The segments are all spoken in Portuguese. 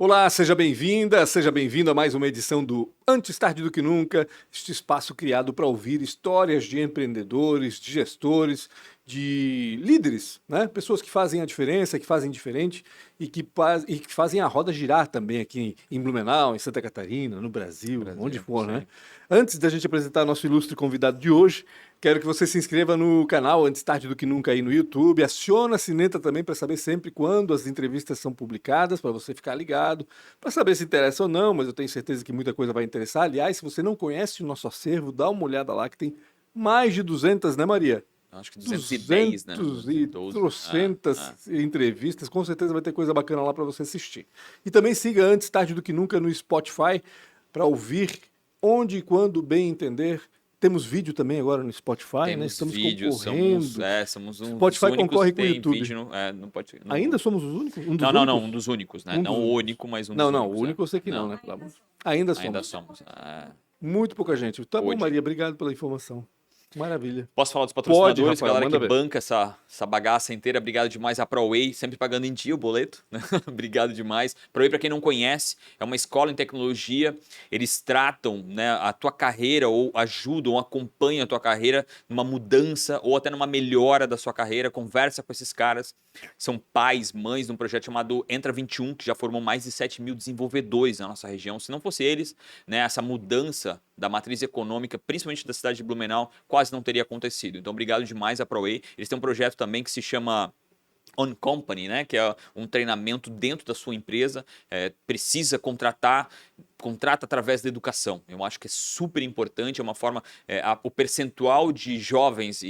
Olá, seja bem-vinda, seja bem-vindo a mais uma edição do Antes Tarde do Que Nunca, este espaço criado para ouvir histórias de empreendedores, de gestores, de líderes, né? Pessoas que fazem a diferença, que fazem diferente e que fazem a roda girar também aqui em Blumenau, em Santa Catarina, no Brasil, onde for, né? Antes da gente apresentar nosso ilustre convidado de hoje, quero que você se inscreva no canal Antes Tarde do Que Nunca aí no YouTube, aciona a sineta também para saber sempre quando as entrevistas são publicadas, para você ficar ligado, para saber se interessa ou não, mas eu tenho certeza que muita coisa vai interessar. Aliás, se você não conhece o nosso acervo, dá uma olhada lá que tem mais de 200, né, Maria? Acho que 210, né? 200 entrevistas, com certeza vai ter coisa bacana lá para você assistir. E também siga Antes Tarde do Que Nunca no Spotify para ouvir onde e quando bem entender. Temos vídeo também agora no Spotify, Temos né? Estamos vídeo, concorrendo. somos um Spotify dos únicos concorre que com o tem YouTube. vídeo no Ainda somos os únicos? Um dos não, únicos? um dos únicos, né? Um Não dos o únicos. único, mas um dos Não, únicos. não, o único eu sei que não, né? Ainda somos. Ainda somos. Muito pouca gente. Tá bom, Hoje. Maria, obrigado pela informação. Maravilha. Posso falar dos Pode, patrocinadores, Rafael, galera manda que ver. banca essa bagaça inteira. Obrigado demais a ProWay, sempre pagando em dia o boleto. Né? Obrigado demais. ProWay, para quem não conhece, é uma escola em tecnologia. Eles tratam, né, a tua carreira ou ajudam, ou acompanham a tua carreira numa mudança ou até numa melhora da sua carreira. Conversa com esses caras. São pais, mães de um projeto chamado Entra 21, que já formou mais de 7 mil desenvolvedores na nossa região. Se não fosse eles, né, essa mudança da matriz econômica, principalmente da cidade de Blumenau, quase não teria acontecido. Então, obrigado demais a ProWay. Eles têm um projeto também que se chama On Company, né, que é um treinamento dentro da sua empresa, precisa contrata através da educação. Eu acho que é super importante, é uma forma, o percentual de jovens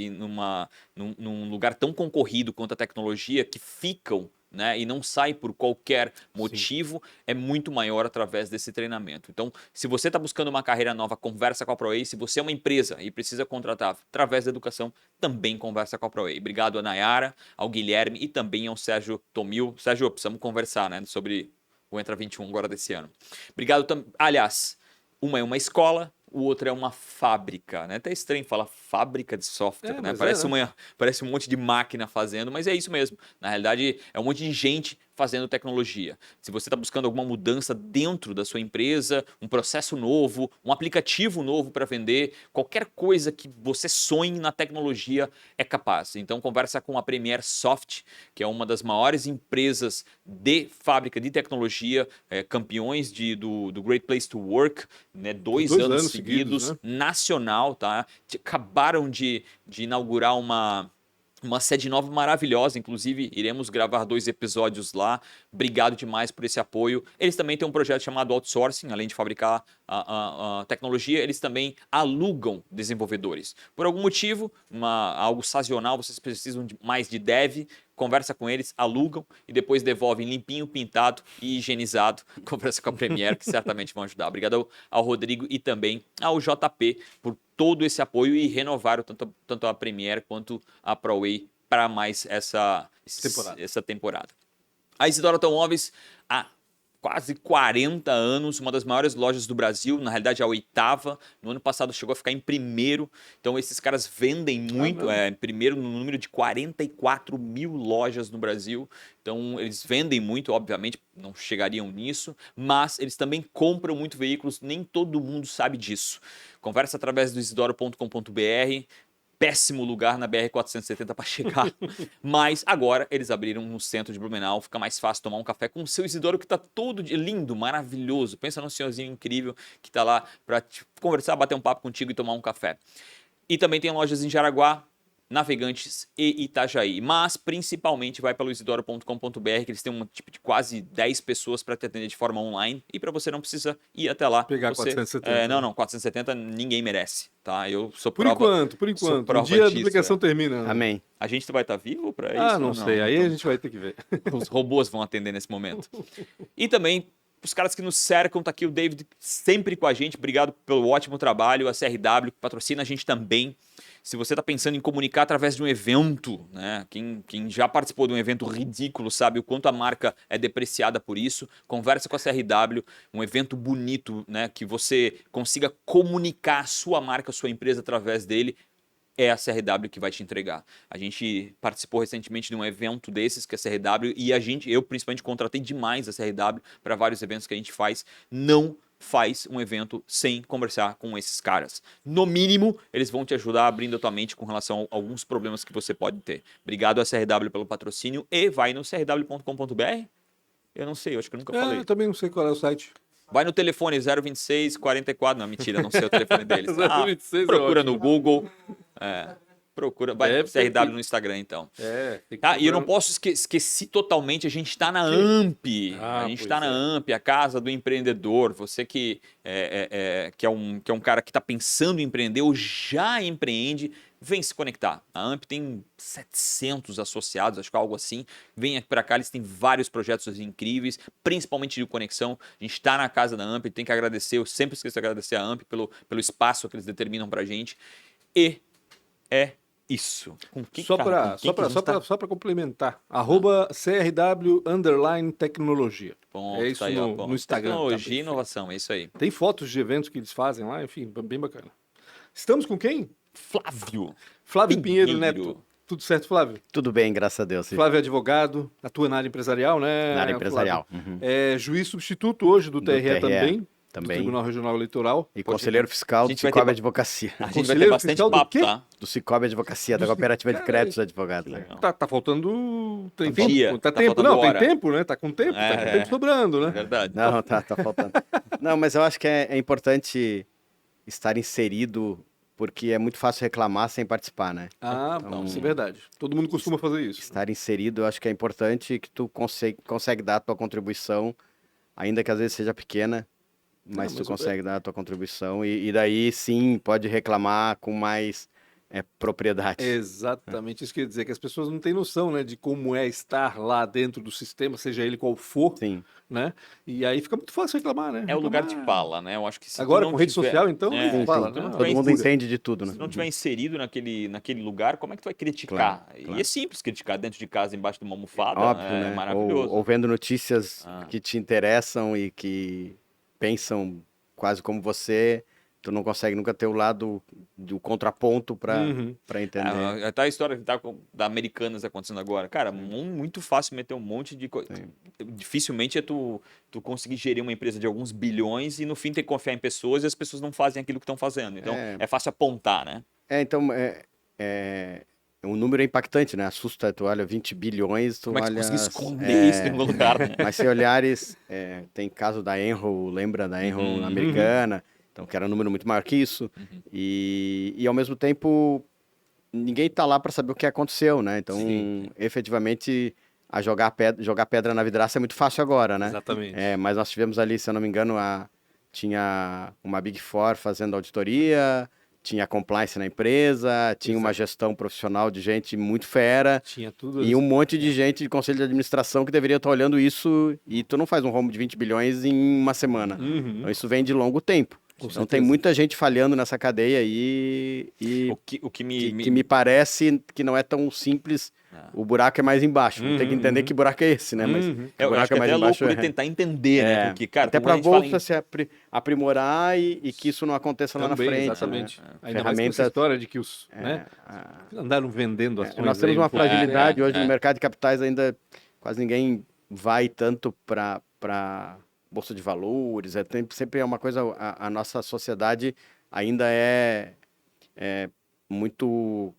num lugar tão concorrido quanto a tecnologia que ficam, né, e não sai por qualquer motivo, é muito maior através desse treinamento. Então, se você está buscando uma carreira nova, conversa com a ProWay. Se você é uma empresa e precisa contratar através da educação, também conversa com a ProWay. Obrigado a Nayara, ao Guilherme e também ao Sérgio Tomil. Sérgio, precisamos conversar, né, sobre o Entra 21 agora desse ano. Obrigado também. Aliás, uma é uma escola, o outro é uma fábrica, né? Até estranho falar fábrica de software, né? Parece um monte de máquina fazendo, mas é isso mesmo. Na realidade, é um monte de gente fazendo tecnologia. Se você está buscando alguma mudança dentro da sua empresa, um processo novo, um aplicativo novo para vender, qualquer coisa que você sonhe na tecnologia é capaz. Então conversa com a Premier Soft, que é uma das maiores empresas de fábrica de tecnologia, campeões do Great Place to Work, né, dois anos seguidos, né? nacional, tá? Acabaram de inaugurar uma sede nova maravilhosa, inclusive iremos gravar 2 episódios lá. Obrigado demais por esse apoio. Eles também têm um projeto chamado Outsourcing, além de fabricar a tecnologia, eles também alugam desenvolvedores. Por algum motivo, algo sazonal, vocês precisam mais de dev, conversa com eles, alugam e depois devolvem limpinho, pintado e higienizado. Conversa com a Premiere, que certamente vão ajudar. Obrigado ao Rodrigo e também ao JP por todo esse apoio e renovaram tanto a Premiere quanto a ProWay para mais essa temporada. A Isidoro Automóveis, há quase 40 anos, uma das maiores lojas do Brasil, na realidade a 8ª, no ano passado chegou a ficar em primeiro, então esses caras vendem muito, em primeiro no número de 44 mil lojas no Brasil, então eles vendem muito, obviamente não chegariam nisso, mas eles também compram muito veículos, nem todo mundo sabe disso. Conversa através do isidoro.com.br, péssimo lugar na BR-470 para chegar, mas agora eles abriram no centro de Blumenau, fica mais fácil tomar um café com o seu Isidoro, que está todo lindo, maravilhoso. Pensa num senhorzinho incrível que está lá para conversar, bater um papo contigo e tomar um café. E também tem lojas em Jaraguá, Navegantes e Itajaí, mas principalmente vai pelo isidoro.com.br, que eles têm um tipo de quase 10 pessoas para te atender de forma online e para você não precisa ir até lá. Pegar 470. Não, 470 ninguém merece, tá? Eu sou Por prova. enquanto. Um dia a duplicação termina. Amém. A gente vai estar vivo para isso? Não sei. Aí então, a gente vai ter que ver. Os robôs vão atender nesse momento. E também os caras que nos cercam, tá aqui o David sempre com a gente. Obrigado pelo ótimo trabalho. A CRW que patrocina a gente também. Se você está pensando em comunicar através de um evento, né? Quem já participou de um evento ridículo sabe o quanto a marca é depreciada por isso. Conversa com a CRW, um evento bonito, né? Que você consiga comunicar a sua marca, a sua empresa através dele. é a CRW que vai te entregar. A gente participou recentemente de um evento desses, que é a CRW, e eu principalmente contratei demais a CRW para vários eventos que a gente faz. Não faz um evento sem conversar com esses caras. No mínimo, eles vão te ajudar abrindo a tua mente com relação a alguns problemas que você pode ter. Obrigado a CRW pelo patrocínio e vai no crw.com.br. Eu não sei, eu acho que eu nunca falei. Eu também não sei qual é o site. Vai no telefone 026 44. Não, mentira, não sei o telefone deles. 026 procura é no ótimo. Google. Procura. Vai no Deve ter CRW no Instagram, então. Tem que E eu não procurar. posso esquecer totalmente, a gente está na AMP. Ah, A gente pois está na é. AMP, a casa do empreendedor. Você que é um cara que está pensando em empreender ou já empreende, vem se conectar. A AMP tem 700 associados, acho que é algo assim. Vem aqui para cá, eles têm vários projetos incríveis, principalmente de conexão. A gente está na casa da AMP, tem que agradecer, eu sempre esqueço de agradecer a AMP pelo espaço que eles determinam para a gente. E é isso. Com que, Só cara, para com quem que a gente tá? complementar. @CRW_tecnologia. Ponto, É isso tá aí, ó, no ponto. Instagram. Tecnologia tá e perfeito. inovação, é isso aí. Tem fotos de eventos que eles fazem lá, enfim, bem bacana. Estamos com quem? Flávio Flávio Pinheiro Pinheiro. Neto. Tudo certo, Flávio? Tudo bem, graças a Deus. Flávio é advogado, atua na área empresarial, né? Na área empresarial. Flávio? Uhum. É juiz substituto hoje do TRE, TRE também. Do também. Tribunal Regional Eleitoral. E conselheiro fiscal a do gente vai Cicobi ter- Advocacia. A gente vai ter Conselheiro bastante fiscal do papo, quê? tá? Do Cicobi Advocacia, da Cooperativa de Créditos Advogados. Né? Tá faltando. Tem Tá dia, tempo. tá Tempo. faltando Não, hora. tem tempo, né? Tá com tempo, tá com tempo sobrando, É né? verdade. Não, tá faltando. Não, mas eu acho que é importante estar inserido, porque é muito fácil reclamar sem participar, né? Não, isso é verdade. Todo mundo costuma fazer isso. Estar inserido, eu acho que é importante que tu consegue dar a tua contribuição, ainda que às vezes seja pequena, mas tu consegue dar a tua contribuição e daí sim pode reclamar com mais propriedade. Exatamente, isso quer dizer que as pessoas não têm noção, né, de como é estar lá dentro do sistema, seja ele qual for, Sim. né? E aí fica muito fácil reclamar, né? É o lugar de Reclamar. fala, né? Eu acho que se tu Agora não com rede tiver- social, então, É, nem Sim, fala, sim. né? não Todo tiver mundo inserido- entende de tudo, né? Se não tiver inserido naquele lugar, como é que tu vai criticar? Claro, E claro. é simples criticar dentro de casa, embaixo de uma almofada. Óbvio, é né? maravilhoso. Ou vendo notícias Ah. que te interessam e que pensam quase como você, tu não consegue nunca ter o lado do contraponto para Uhum. entender. Até a história que tá da Americanas acontecendo agora. Cara, muito fácil meter um monte de coisa. Dificilmente é tu conseguir gerir uma empresa de alguns bilhões e no fim ter que confiar em pessoas e as pessoas não fazem aquilo que estão fazendo. Então é fácil apontar, né? Então, o número é impactante, né? Assusta, tu olha 20 bilhões, tu Como é que tu olha... conseguir esconder isso em algum lugar, né? Mas se olhares, tem caso da Enron, lembra da Enron americana, então que era um número muito maior que isso, e ao mesmo tempo ninguém está lá para saber o que aconteceu, né? Então, efetivamente, jogar pedra na vidraça é muito fácil agora, né? Exatamente. Mas nós tivemos ali, se eu não me engano, tinha uma Big Four fazendo auditoria, tinha compliance na empresa, tinha uma gestão profissional de gente muito fera, Tinha tudo e um monte de gente de conselho de administração que deveria estar olhando isso, e tu não faz um rombo de 20 bilhões em uma semana. Então isso vem de longo tempo. Então tem muita gente falhando nessa cadeia aí, e O que que me parece que não é tão simples. O buraco é mais embaixo. Tem que entender que buraco é esse, né? Mas o eu acho buraco que é até mais é louco embaixo. poder tentar entender, né? Porque, cara, Até como para a a gente fala bolsa se aprimorar e que isso não aconteça lá na Também, frente. exatamente. Né? Ainda mais com essa história de que os, né, andaram vendendo ações. Nós temos aí uma um pouco. fragilidade hoje no mercado de capitais, ainda quase ninguém vai tanto para bolsa de valores. Sempre é uma coisa, a nossa sociedade ainda é muito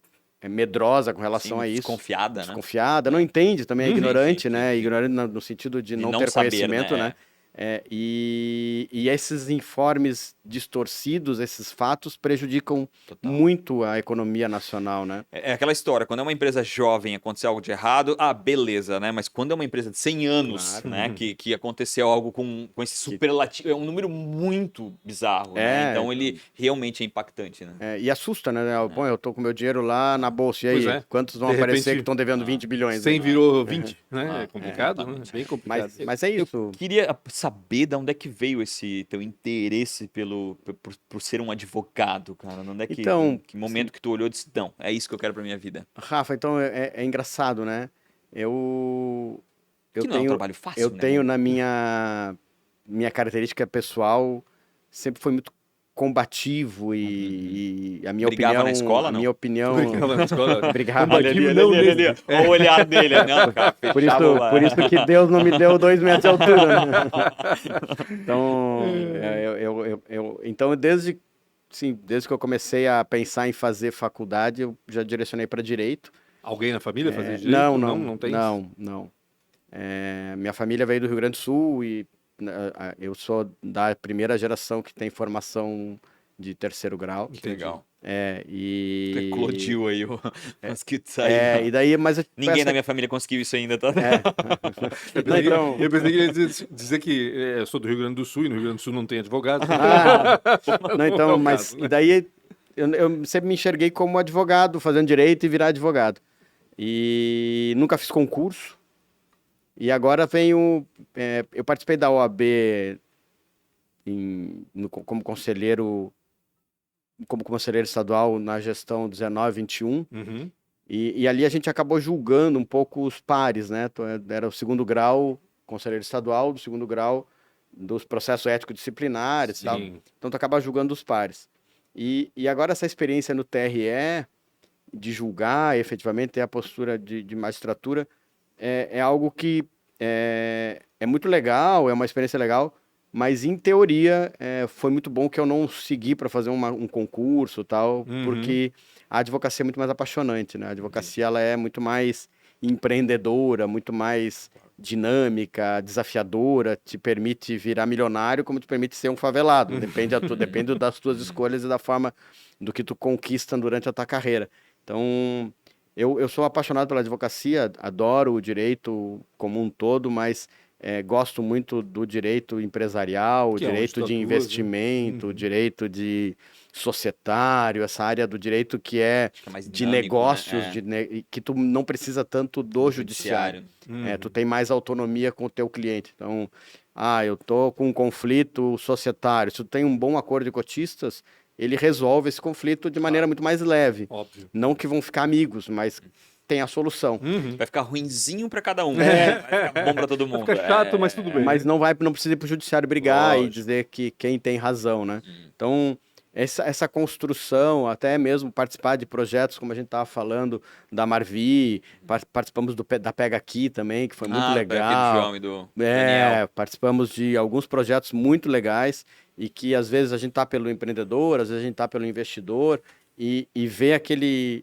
medrosa com relação a isso. Desconfiada, né? Desconfiada, não entende também, é ignorante, sim, né? sim. Ignorante no sentido de não não ter saber, conhecimento, né? né? E esses informes distorcidos, esses fatos, prejudicam muito a economia nacional, né? É aquela história, quando é uma empresa jovem acontecer algo de errado, beleza, né? Mas quando é uma empresa de 100 anos, né? Que aconteceu algo com esse superlativo, é um número muito bizarro, né? Então ele realmente é impactante, né? E assusta, né? Bom, eu tô com meu dinheiro lá na bolsa, e aí? Pois é. Quantos vão De aparecer repente, que estão devendo 20 bilhões? 100 aí? virou 20, né? É complicado, né? exatamente. Bem complicado. Mas é isso. Queria saber de onde é que veio esse teu interesse por ser um advogado, cara. Onde é que, Então, que momento que tu olhou e disse, não, é isso que eu quero pra minha vida. Rafa, então é engraçado, né? Eu Que não é um trabalho fácil, eu né? tenho na minha característica pessoal, sempre foi muito combativo e a minha Brigava opinião... na escola, a não? minha opinião... Brigava na escola. Brigava. Olha ali. Olha o olhar dele. Não, cara, Por fechava isso que Deus não me deu 2 metros de altura, né? Então, então desde que eu comecei a pensar em fazer faculdade, eu já direcionei para direito. Alguém na família fazia direito? Não tem? Não. Minha família veio do Rio Grande do Sul e eu sou da primeira geração que tem formação de 3º grau. Que legal. E... Tu eclodiu aí o mosquito saiu. E daí, mas Ninguém na minha família conseguiu isso ainda, tá? Eu pensei que ia dizer que eu sou do Rio Grande do Sul e no Rio Grande do Sul não tem advogado. Não, então, mas e daí eu sempre me enxerguei como advogado, fazendo direito e virar advogado. E nunca fiz concurso. E agora eu participei da OAB como conselheiro estadual na gestão 19-21. Uhum. E ali a gente acabou julgando um pouco os pares, né? Era o 2º grau, conselheiro estadual, do 2º grau dos processos ético-disciplinares e tal. Então tu acaba julgando os pares. E agora essa experiência no TRE, de julgar efetivamente, ter a postura de magistratura, é algo que é muito legal, é uma experiência legal, mas em teoria foi muito bom que eu não segui para fazer um concurso e tal, porque a advocacia é muito mais apaixonante, né? A advocacia ela é muito mais empreendedora, muito mais dinâmica, desafiadora, te permite virar milionário como te permite ser um favelado. Depende das tuas escolhas e da forma do que tu conquista durante a tua carreira. Então, eu sou apaixonado pela advocacia, adoro o direito como um todo, mas gosto muito do direito empresarial, o direito de investimento, o direito de societário, essa área do direito que é mais de dinâmico, negócios, né? que tu não precisa tanto do judiciário. Tu tem mais autonomia com o teu cliente. Então, eu tô com um conflito societário. Se tu tem um bom acordo de cotistas, ele resolve esse conflito de maneira muito mais leve. Óbvio. Não que vão ficar amigos, mas tem a solução. Vai ficar ruinzinho para cada um. Vai ficar bom para todo mundo. Vai ficar chato, mas tudo bem. Mas não precisa ir pro judiciário brigar e dizer que quem tem razão, né? Então, essa construção, até mesmo participar de projetos, como a gente estava falando, da Marvi, participamos da Pega Aqui também, que foi muito legal. Do João e do Daniel. Participamos de alguns projetos muito legais e que às vezes a gente tá pelo empreendedor, às vezes a gente tá pelo investidor e ver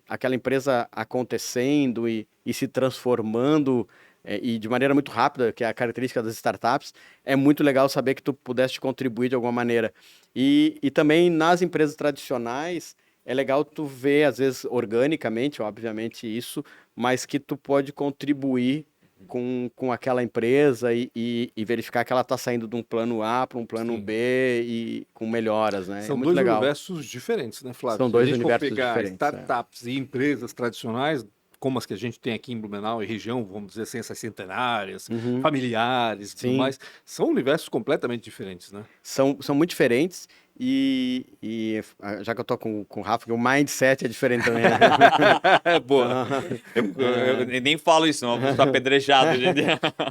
aquela empresa acontecendo e se transformando e de maneira muito rápida, que é a característica das startups, é muito legal saber que tu pudeste contribuir de alguma maneira. E também nas empresas tradicionais, é legal tu ver, às vezes, organicamente, obviamente isso, mas que tu pode contribuir com aquela empresa e verificar que ela está saindo de um plano A para um plano B e com melhoras, né? São muito dois legal. universos diferentes, né, Flávio? São dois Se a gente universos for pegar diferentes, startups e empresas tradicionais, como as que a gente tem aqui em Blumenau e região, vamos dizer assim, essas centenárias, familiares e tudo mais, são universos completamente diferentes, né? São muito diferentes e já que eu tô com o Rafa, o mindset é diferente também, né? Boa. Eu nem falo isso, não. Eu estou apedrejado.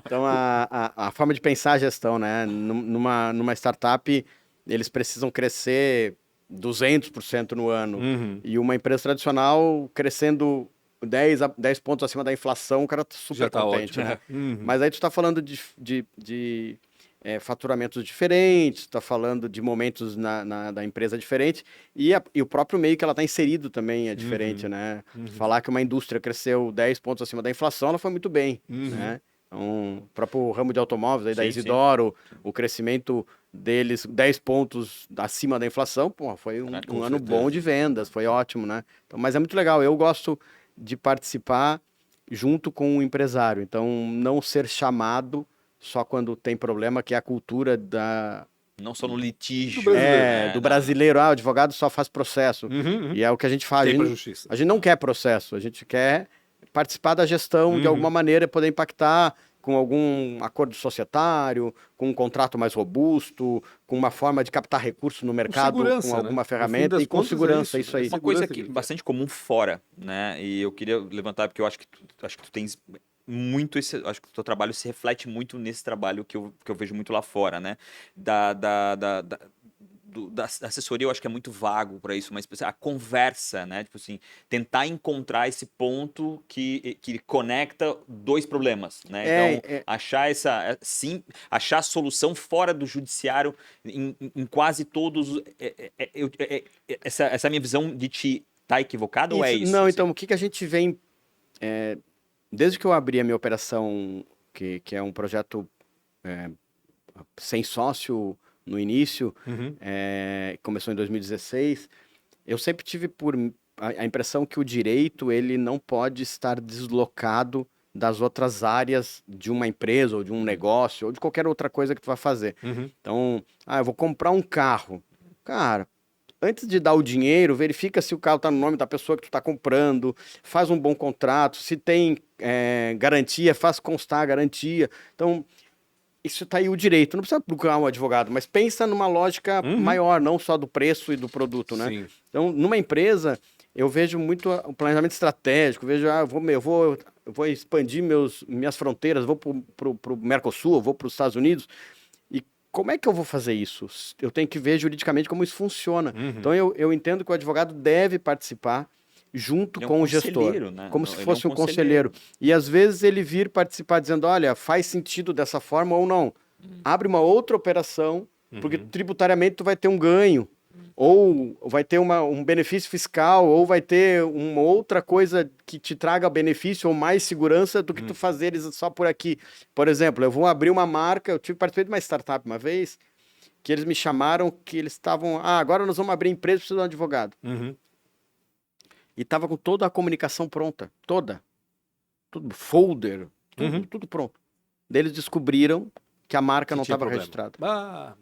Então, a forma de pensar a gestão, né? Numa startup, eles precisam crescer 200% no ano. E uma empresa tradicional crescendo 10 pontos acima da inflação, o cara tá super contente, né? Mas aí tu tá falando de faturamentos diferentes, tá falando de momentos da empresa diferente e o próprio meio que ela tá inserido também é diferente, né? Falar que uma indústria cresceu 10 pontos acima da inflação, ela foi muito bem, né? Então, o próprio ramo de automóveis aí da Isidoro, o crescimento deles 10 pontos acima da inflação, foi um ano bom de vendas, foi ótimo, né? Então, mas é muito legal, eu gosto de participar junto com o empresário. Então, não ser chamado só quando tem problema, que é a cultura Não só no litígio. Do brasileiro. O advogado só faz processo. E é o que a gente faz. A gente não quer processo, a gente quer participar da gestão de alguma maneira, poder impactar com algum acordo societário, com um contrato mais robusto, com uma forma de captar recursos no mercado, com alguma ferramenta e com segurança, isso aí. Uma coisa que bastante comum fora, né? E eu queria levantar porque eu acho que tu tens muito acho que o teu trabalho se reflete muito nesse trabalho que eu vejo muito lá fora, né? da assessoria eu acho que é muito vago para isso, mas a conversa, né? Tipo assim, tentar encontrar esse ponto que conecta dois problemas, né? Então, achar a solução fora do judiciário em quase todos. Essa minha visão de ti tá equivocada ou é isso? Não, assim? então, o que a gente vem... desde que eu abri a minha operação, que é um projeto sem sócio no início, começou em 2016, eu sempre tive a impressão que o direito ele não pode estar deslocado das outras áreas de uma empresa ou de um negócio ou de qualquer outra coisa que tu vai fazer. Então, eu vou comprar um carro. Cara, antes de dar o dinheiro, verifica se o carro está no nome da pessoa que tu está comprando, faz um bom contrato, se tem garantia, faz constar a garantia. Então, isso está aí o direito. Não precisa procurar um advogado, mas pensa numa lógica maior, não só do preço e do produto, né? Sim. Então, numa empresa, eu vejo muito o planejamento estratégico, vejo, eu vou expandir minhas fronteiras, vou para o Mercosul, vou para os Estados Unidos. E como é que eu vou fazer isso? Eu tenho que ver juridicamente como isso funciona. Então, eu entendo que o advogado deve participar junto com o gestor, né? como se fosse um conselheiro. E às vezes ele vir participar dizendo, olha, faz sentido dessa forma ou não. Abre uma outra operação, porque tributariamente tu vai ter um ganho, ou vai ter um benefício fiscal, ou vai ter uma outra coisa que te traga benefício ou mais segurança do que tu fazeres só por aqui. Por exemplo, eu vou abrir uma marca, participei de uma startup uma vez, que eles me chamaram, que eles estavam, agora nós vamos abrir empresa, precisa de um advogado. E estava com toda a comunicação pronta. Toda. Tudo, folder, tudo pronto. Daí eles descobriram que a marca não estava registrada.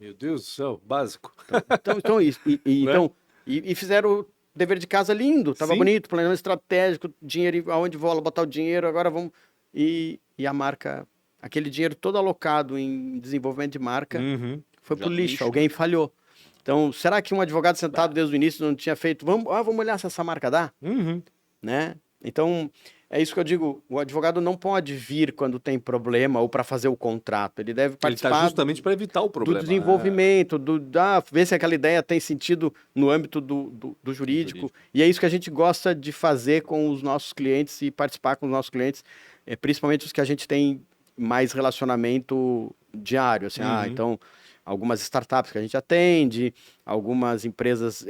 Meu Deus do céu, básico. E fizeram o dever de casa lindo, estava bonito, planejamento estratégico, dinheiro, aonde vou botar o dinheiro, agora vamos... E a marca, aquele dinheiro todo alocado em desenvolvimento de marca, foi pro lixo, alguém falhou. Então, será que um advogado sentado desde o início não tinha feito? Vamos olhar se essa marca dá? Né? Então, é isso que eu digo. O advogado não pode vir quando tem problema ou para fazer o contrato. Ele deve participar. Ele está justamente para evitar o problema. Do desenvolvimento, ver se aquela ideia tem sentido no âmbito do jurídico. E é isso que a gente gosta de fazer com os nossos clientes e participar com os nossos clientes, principalmente os que a gente tem mais relacionamento diário. Assim, então... Algumas startups que a gente atende, algumas empresas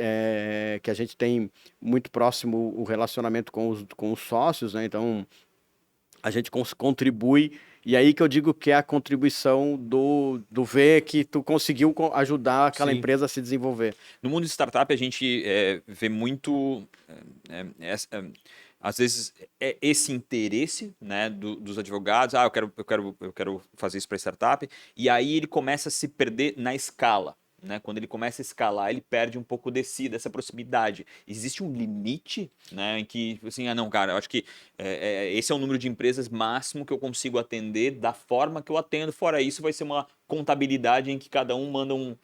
que a gente tem muito próximo o relacionamento com os sócios, né? Então, a gente contribui, e aí que eu digo que é a contribuição do ver que tu conseguiu ajudar aquela empresa a se desenvolver. No mundo de startup, a gente vê muito... às vezes esse interesse, né, dos advogados, eu quero fazer isso para startup, e aí ele começa a se perder na escala, né? Quando ele começa a escalar, ele perde um pouco dessa proximidade. Existe um limite, né, em que, assim, não, cara, eu acho que esse é o número de empresas máximo que eu consigo atender da forma que eu atendo, fora isso vai ser uma contabilidade em que cada um manda um...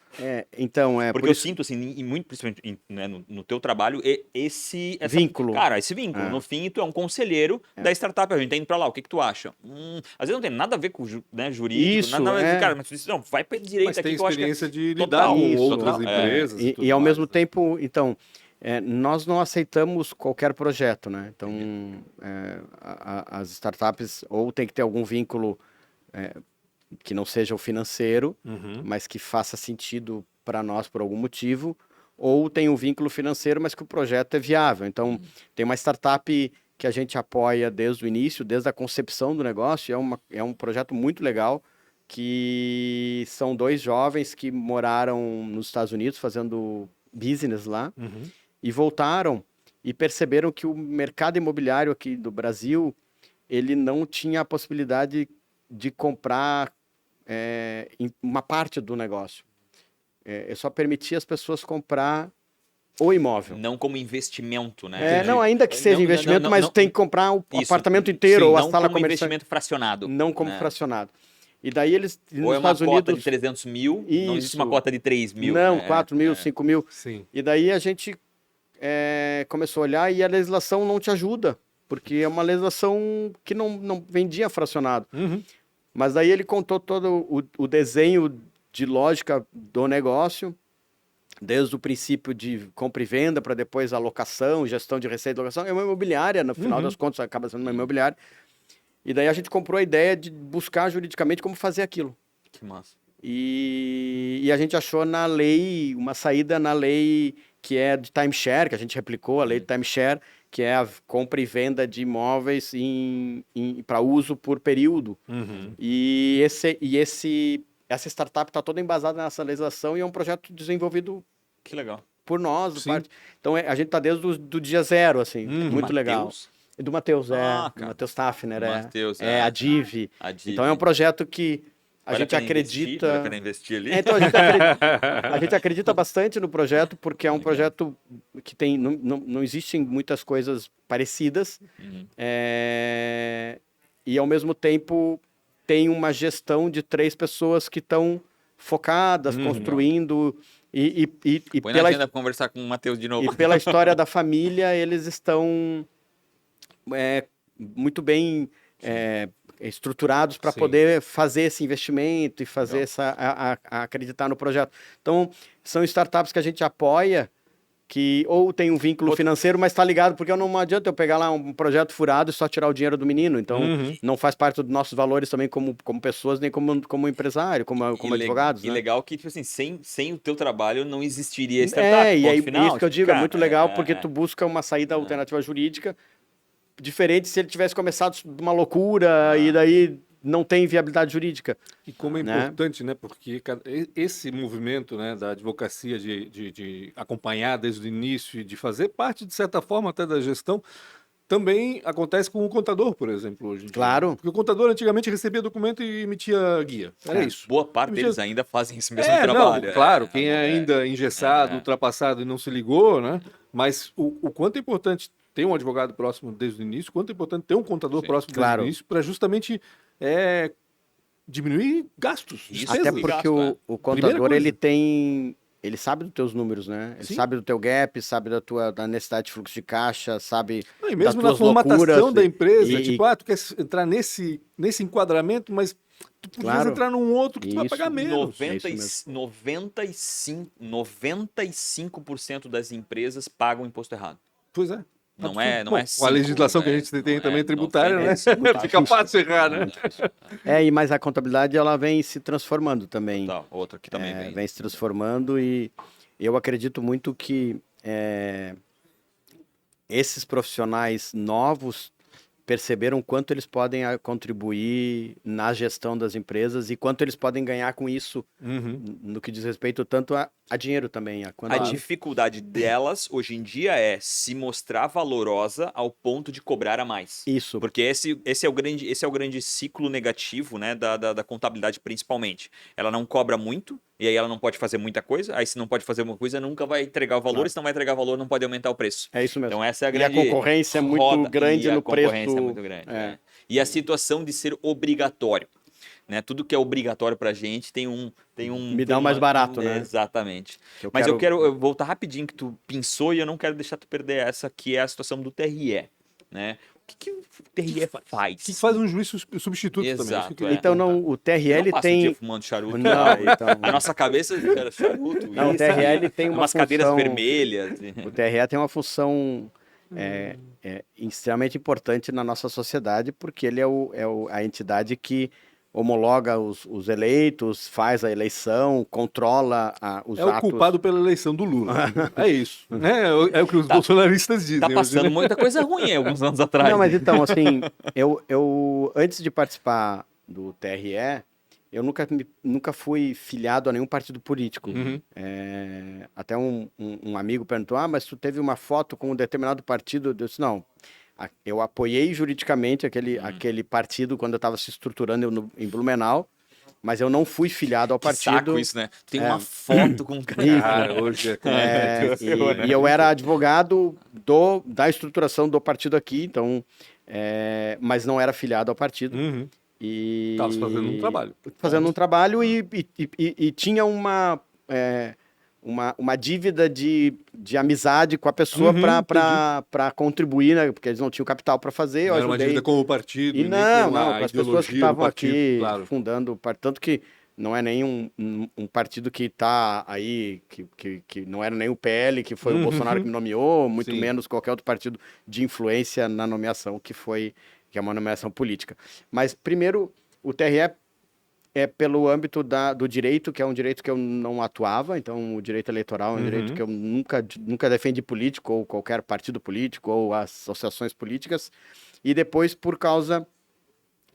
Porque eu sinto, assim, e muito, principalmente né, no teu trabalho, vínculo. Cara, esse vínculo. No fim, tu é um conselheiro da startup, a gente tá indo pra lá, o que tu acha? Às vezes não tem nada a ver com jurídico, isso, nada a ver, cara, mas tu diz, não, vai pra direita aqui que eu acho que... Mas tem experiência de lidar com outras empresas. E ao mesmo tempo, então... nós não aceitamos qualquer projeto, né? Então, as startups ou tem que ter algum vínculo que não seja o financeiro, mas que faça sentido para nós por algum motivo, ou tem um vínculo financeiro, mas que o projeto é viável. Então, tem uma startup que a gente apoia desde o início, desde a concepção do negócio, é um projeto muito legal, que são 2 jovens que moraram nos Estados Unidos fazendo business lá, e voltaram e perceberam que o mercado imobiliário aqui do Brasil, ele não tinha a possibilidade de comprar uma parte do negócio. Só permitia as pessoas comprar o imóvel. Não como investimento, né? Não, ainda que seja investimento, mas tem que comprar o apartamento inteiro ou a sala comercial. Não como investimento fracionado. Não como fracionado. E daí eles, nos Estados Unidos... Ou é uma cota de 300 mil, não existe uma cota de 3 mil. Não, 4 mil, 5 mil. Sim. E daí a gente começou a olhar e a legislação não te ajuda, porque é uma legislação que não vendia fracionado. Mas daí ele contou todo o desenho de lógica do negócio, desde o princípio de compra e venda para depois alocação, gestão de receita e alocação, é uma imobiliária, no final das contas acaba sendo uma imobiliária. E daí a gente comprou a ideia de buscar juridicamente como fazer aquilo. Que massa. E a gente achou na lei, uma saída na lei que é de timeshare, que a gente replicou a lei de timeshare, que é a compra e venda de imóveis para uso por período. E essa startup está toda embasada nessa legislação e é um projeto desenvolvido Que legal. por nós. Sim. Então a gente está desde do dia zero, assim, muito legal. Mateus? E do Matheus, do cara. Matheus Tafner, Matheus, a Div. A Div. Então é um projeto que a Vale gente pena investir? acredita... Vale a pena investir ali? Então, a gente acredita bastante no projeto, porque é um projeto que tem, não existem muitas coisas parecidas, e ao mesmo tempo tem uma gestão de 3 pessoas que estão focadas, construindo, e Põe na agenda para conversar com o Matheus de novo. e pela história da família, eles estão muito bem estruturados para Sim. poder fazer esse investimento e fazer acreditar no projeto. Então, são startups que a gente apoia, que ou tem um vínculo financeiro, mas está ligado, porque não adianta eu pegar lá um projeto furado e só tirar o dinheiro do menino. Então, não faz parte dos nossos valores também como pessoas, nem como empresário, como advogados. E né? legal que, tipo assim, sem o teu trabalho não existiria startup. E ponto aí, final. isso que eu digo, Cara, é muito legal, porque tu busca uma saída alternativa jurídica, diferente se ele tivesse começado de uma loucura e daí não tem viabilidade jurídica. E como é Né? importante, né? Porque esse movimento, né, da advocacia de acompanhar desde o início e de fazer parte, de certa forma, até da gestão, também acontece com o contador, por exemplo, hoje em dia. Claro. Porque o contador antigamente recebia documento e emitia guia. Era isso. Boa parte Emitia- deles ainda fazem esse mesmo Não, trabalho. claro, quem é ainda engessado, ultrapassado e não se ligou, né? Mas o quanto é importante ter um advogado próximo desde o início, quanto é importante ter um contador próximo desde Claro. o início, para justamente diminuir gastos, Isso. despesas. Até porque gasto, o Primeira contador, coisa. ele sabe dos teus números, né? Ele Sim. sabe do teu gap, sabe da necessidade de fluxo de caixa, sabe Não, e mesmo na das tuas formatação loucuras da empresa, e- tipo, tu quer entrar nesse enquadramento, mas tu podias Claro. entrar num outro que tu vai Isso. pagar menos. 95% das empresas pagam imposto errado. Pois é. Não Bom, é com a cinco, legislação que a né? gente tem Não também é tributária, né? 95. Fica fácil errar, né? mas a contabilidade ela vem se transformando também. Tá, outra que também vem. Vem se transformando e eu acredito muito que esses profissionais novos perceberam quanto eles podem contribuir na gestão das empresas e quanto eles podem ganhar com isso no que diz respeito tanto a dinheiro também. A dificuldade delas hoje em dia é se mostrar valorosa ao ponto de cobrar a mais. Isso. Porque esse é o grande ciclo negativo, né, da contabilidade principalmente. Ela não cobra muito, e aí ela não pode fazer muita coisa, aí se não pode fazer uma coisa, nunca vai entregar o valor, Claro. e se não vai entregar o valor, não pode aumentar o preço. É isso mesmo. Então essa é a E a grande concorrência é muito roda- grande e a no preço. concorrência é muito grande, né? E a situação de ser obrigatório. Né? Tudo que é obrigatório pra gente tem um Me dá o mais barato, né? Exatamente. Que Mas eu quero voltar rapidinho que tu pensou e eu não quero deixar tu perder essa, que é a situação do TRE, né? O que o TRE faz? Que faz um juiz substituto também. Exato, Isso que eu queria Então, perguntar. não, o TRL Não passa o tem... dia fumando charuto. Não, então... A nossa cabeça era charuto. Não, o TRL tem uma umas cadeiras função- vermelhas. O TRE tem uma função extremamente importante na nossa sociedade, porque ele é a entidade que homologa os eleitos, faz a eleição, controla os É o atos. culpado pela eleição do Lula. É isso. Né? É o que os bolsonaristas dizem. Tá hoje, passando né? muita coisa ruim alguns anos atrás. Não, mas então, assim, eu antes de participar do TRE, eu nunca fui filiado a nenhum partido político. Até um amigo perguntou, mas tu teve uma foto com um determinado partido? Eu disse, não, eu apoiei juridicamente aquele partido quando eu estava se estruturando em Blumenau, mas eu não fui filiado ao Que partido. saco isso, né? Tem uma foto com um Cara, hoje E eu era advogado da estruturação do partido aqui, então, mas não era filiado ao partido. E Tava fazendo um trabalho. Fazendo um trabalho e tinha uma dívida de amizade com a pessoa para contribuir, né? Porque eles não tinham capital para fazer. Eu Não era uma ajudei. dívida com o partido. E nem não, com a para as pessoas que ideologia do estavam partido, aqui claro. fundando o partido. Tanto que não é nem um partido que está aí, que não era nem o PL, que foi o Bolsonaro que me nomeou, muito Sim. menos qualquer outro partido de influência na nomeação, que é uma nomeação política. Mas, primeiro, o TRE é pelo âmbito do direito, que é um direito que eu não atuava, então o direito eleitoral é um direito que eu nunca defendi político, ou qualquer partido político, ou associações políticas, e depois por causa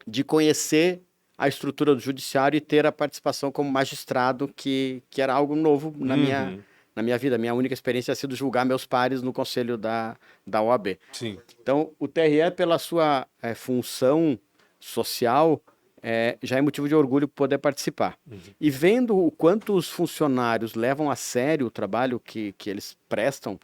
de conhecer a estrutura do judiciário e ter a participação como magistrado, que era algo novo na minha vida. Minha única experiência tinha sido julgar meus pares no conselho da OAB. Sim. Então, o TRE, pela sua função social, já é motivo de orgulho poder participar. E vendo o quanto os funcionários levam a sério o trabalho que eles prestam,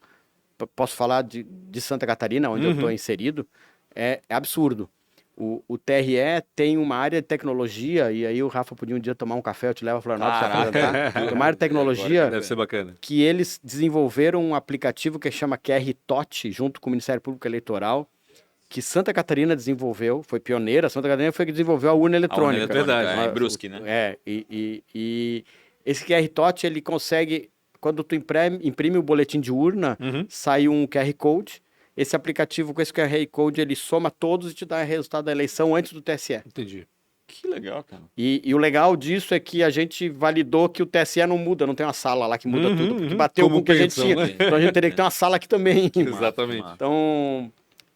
posso falar de Santa Catarina, onde eu estou inserido, é absurdo. O TRE tem uma área de tecnologia, e aí o Rafa podia um dia tomar um café, eu te levo a Florianópolis para apresentar. Tem uma área de tecnologia Deve ser bacana. que eles desenvolveram um aplicativo que chama QR TOT, junto com o Ministério Público Eleitoral, que Santa Catarina desenvolveu, foi pioneira. Santa Catarina foi que desenvolveu a urna eletrônica. Verdade. Em Brusque, né? E esse QR TOT, ele consegue, quando tu imprime o boletim de urna, sai um QR Code. Esse aplicativo com esse QR Code, ele soma todos e te dá o resultado da eleição antes do TSE. Entendi. Que legal, cara. E o legal disso é que a gente validou que o TSE não muda, não tem uma sala lá que muda tudo, porque bateu Como com o que a gente pensam, tinha. né? Então a gente teria que ter uma sala aqui também. Exatamente.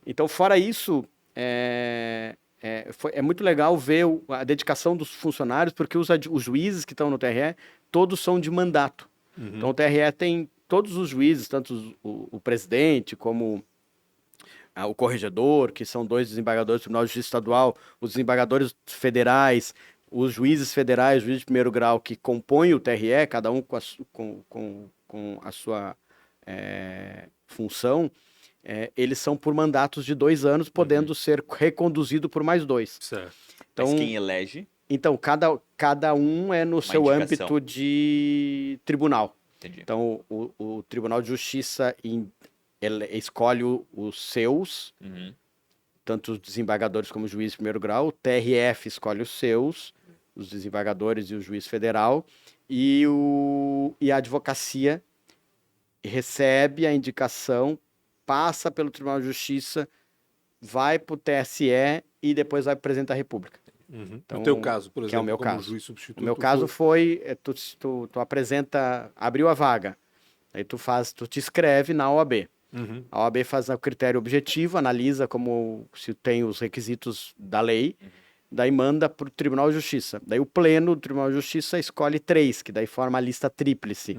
Então, fora isso, é muito legal ver a dedicação dos funcionários, porque os juízes que estão no TRE, todos são de mandato. Então, o TRE tem todos os juízes, tanto o presidente como o corregedor, que são 2 desembargadores do Tribunal de Justiça Estadual, os desembargadores federais, os juízes federais, juízes de primeiro grau, que compõem o TRE, cada um com a sua função. Eles são por mandatos de 2 anos, podendo ser reconduzido por mais 2. Certo. Então, Mas quem elege? Então, cada um é no seu indicação. âmbito de tribunal. Entendi. Então, o Tribunal de Justiça ele escolhe os seus, tanto os desembargadores como os juízes de primeiro grau. O TRF escolhe os seus, os desembargadores e o juiz federal. E a advocacia recebe a indicação, passa pelo Tribunal de Justiça, vai para o TSE e depois vai para o Presidente da República. Então, No teu caso, por exemplo, que é o meu como caso. juiz substituto. O meu caso foi, tu apresenta, abriu a vaga, aí tu te inscreve na OAB. A OAB faz o critério objetivo, analisa se tem os requisitos da lei, daí manda para o Tribunal de Justiça. Daí o pleno do Tribunal de Justiça escolhe 3, que daí forma a lista tríplice.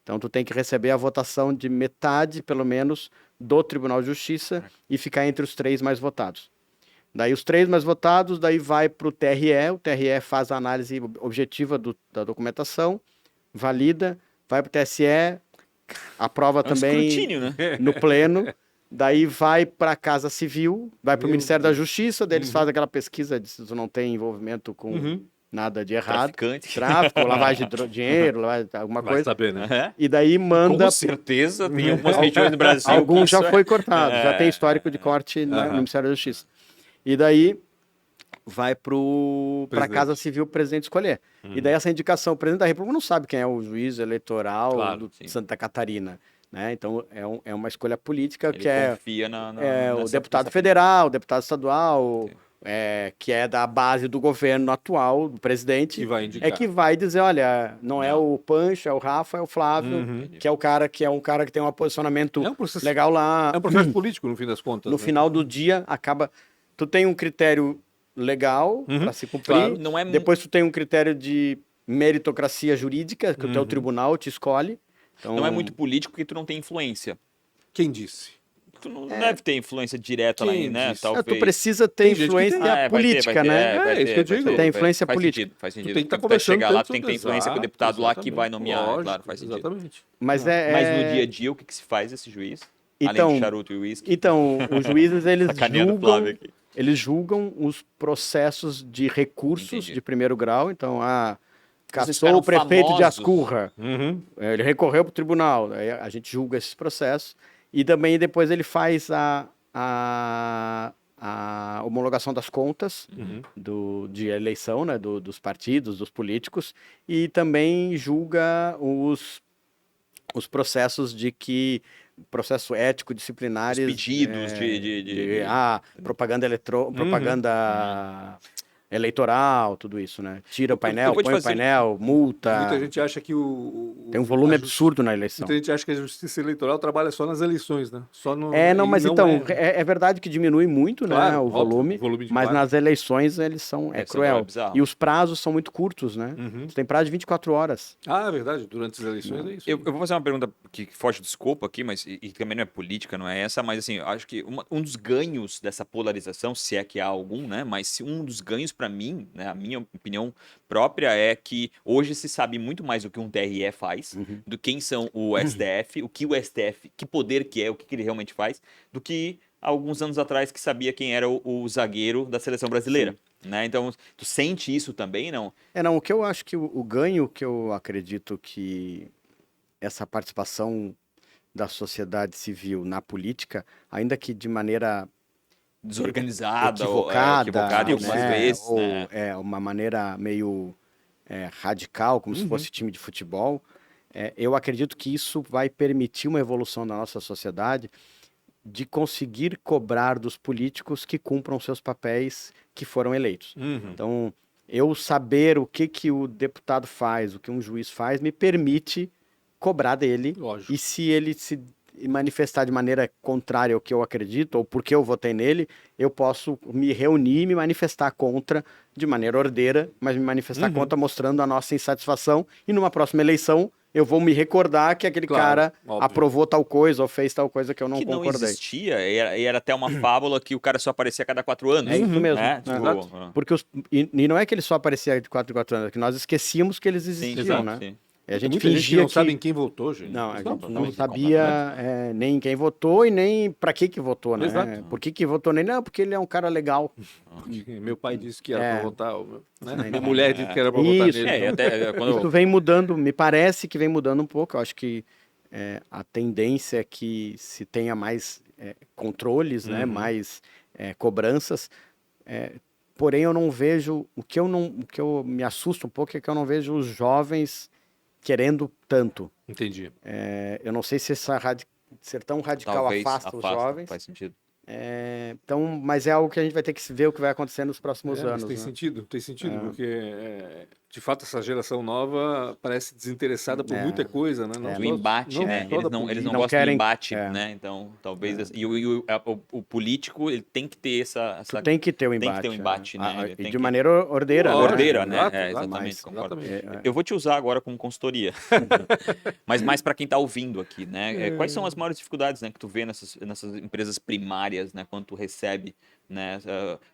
Então tu tem que receber a votação de metade, pelo menos, do Tribunal de Justiça e ficar entre os 3 mais votados. Daí os 3 mais votados, daí vai para o TRE, o TRE faz a análise objetiva da documentação, valida, vai para o TSE, aprova também escrutínio, né? no pleno, daí vai para a Casa Civil, vai para o Ministério da Justiça, daí eles fazem aquela pesquisa se tu não tem envolvimento com nada de errado, Traficante. tráfico, lavagem de dinheiro, alguma Vai coisa, saber, né? É? e daí manda... Com certeza, tem algumas regiões no Brasil. Alguns que já isso foi cortado, já tem histórico de corte no Ministério da Justiça. E daí vai para a Presidente. Casa Civil o presidente escolher. E daí essa indicação, o presidente da República não sabe quem é o juiz eleitoral Claro, de sim. Santa Catarina. Né? Então é uma escolha política Ele que confia o nessa deputado nessa- federal, o deputado estadual, que é da base do governo atual, do presidente, Que vai indicar. que vai dizer, olha, não é o Pancho, é o Rafa, é o Flávio, que é o cara que tem um posicionamento É um processo- legal lá. É um processo político, no fim das contas. No né? final do dia, tu tem um critério legal para se cumprir, claro. Não é depois tu tem um critério de meritocracia jurídica, que o teu tribunal te escolhe. Então, Não é muito político porque tu não tem influência. Quem disse? Tu não deve ter influência direta lá, Quem né? disse? Talvez. tu precisa ter Tem gente que influência tem. Vai ter, política, vai ter, né? vai É, isso que eu vai digo. Tem influência faz política. Sentido, faz sentido. Tu tem que estar Porque vai conversando chegar o lá, tempo tu tem que todo. ter influência com o Exato, deputado lá que exatamente. vai nomear. Lógico, Claro, faz sentido. Exatamente. Mas Mas no dia a dia, o que se faz esse juiz? Então- Além de charuto e uísque. Então, os juízes, Sacaneando o Flávio aqui. eles julgam os processos de recursos Entendi. de primeiro grau. Então, Vocês caçou o ficaram prefeito de famosos. Ascurra. Ele recorreu para o tribunal. Aí a gente julga esses processos. E também depois ele faz a a homologação das contas de eleição, né, dos partidos, dos políticos, e também julga os processos processo ético, disciplinares. Os pedidos Propaganda eleitoral, tudo isso, né? Tira o painel, põe o painel, multa. Muita gente acha que tem um volume absurdo na eleição. Muita gente acha que a justiça eleitoral trabalha só nas eleições, né? Mas então, é verdade que diminui muito, claro, né, o volume mas nas eleições eles é cruel. E os prazos são muito curtos, né? Você tem prazo de 24 horas. É verdade, durante as eleições é isso. Eu vou fazer uma pergunta que foge do escopo aqui, mas e também não é política, não é essa, mas assim, eu acho que um dos ganhos dessa polarização, se é que há algum, né, mas se um dos ganhos para mim, né, a minha opinião própria é que hoje se sabe muito mais o que um TRE faz, do quem são o STF, o que o STF, que poder que é, o que ele realmente faz, do que há alguns anos atrás que sabia quem era o zagueiro da seleção brasileira. Né? Então, tu sente isso também, não? O que eu acho que o ganho que eu acredito que essa participação da sociedade civil na política, ainda que de maneira desorganizada, equivocada e algumas vezes, ou uma maneira meio radical, como se fosse time de futebol, eu acredito que isso vai permitir uma evolução da nossa sociedade de conseguir cobrar dos políticos que cumpram seus papéis que foram eleitos. Então, eu saber o que o deputado faz, o que um juiz faz, me permite cobrar dele. Lógico. E se ele se manifestar de maneira contrária ao que eu acredito, ou porque eu votei nele, eu posso me reunir e me manifestar contra de maneira ordeira, mas me manifestar contra mostrando a nossa insatisfação, e numa próxima eleição eu vou me recordar que aquele cara aprovou tal coisa ou fez tal coisa que eu não concordei. Que não existia, e era até uma fábula que o cara só aparecia a cada 4 anos. É isso mesmo. Né? Porque e não é que ele só aparecia de 4 em 4 anos, é que nós esquecíamos que eles existiam, né? Sim. E a gente muita gente não sabe em quem votou, gente. Não, a gente não sabia nem quem votou e nem para que votou, né? Exato. Por que votou nele? Não, porque ele é um cara legal. Meu pai disse que era para votar, né? Minha mulher disse que era para votar nele. Isso vem mudando, me parece que vem mudando um pouco. Eu acho que a tendência é que se tenha mais controles, né? Mais cobranças. Porém, eu não vejo... O que eu me assusta um pouco é que eu não vejo os jovens querendo tanto. Entendi. Eu não sei se ser tão radical Talvez afasta os jovens. Faz sentido. Então, mas é algo que a gente vai ter que ver o que vai acontecer nos próximos anos. Tem sentido, porque de fato essa geração nova parece desinteressada por muita coisa, né? O embate, né? Eles não gostam de embate, né? Então, talvez... E o político, ele tem que ter essa... Tem que ter o embate. Tem que ter um embate, né? E de maneira ordeira. Ordeira, né? Exatamente, concordo. Eu vou te usar agora como consultoria. Mas mais para quem está ouvindo aqui, né? Quais são as maiores dificuldades, né, que tu vê nessas empresas primárias, né? Quando tu recebe, né,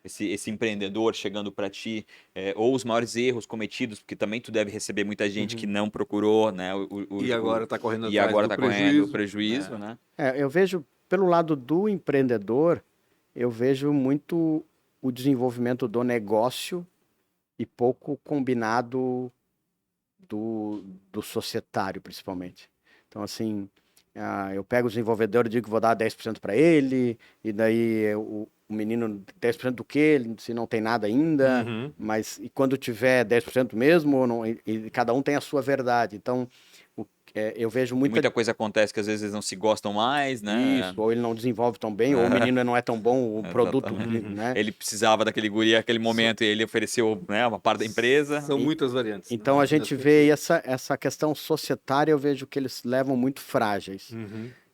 esse empreendedor chegando para ti, ou os maiores erros cometidos, porque também tu deve receber muita gente que não procurou, né? E agora está correndo atrás e agora do está correndo o prejuízo, né? Eu vejo, pelo lado do empreendedor, eu vejo muito o desenvolvimento do negócio e pouco combinado do societário, principalmente. Então, assim, eu pego o desenvolvedor e digo que vou dar 10% para ele, e daí o menino 10% do quê? Se não tem nada ainda, mas e quando tiver 10% mesmo, e cada um tem a sua verdade. Então, eu vejo muita coisa acontece que às vezes eles não se gostam mais, né? Isso, ou ele não desenvolve tão bem, ou o menino não é tão bom, o produto, né? Ele precisava daquele guri naquele momento e ele ofereceu, né, uma parte da empresa. São muitas variantes. Então a gente vê essa questão societária, eu vejo que eles levam muito frágeis.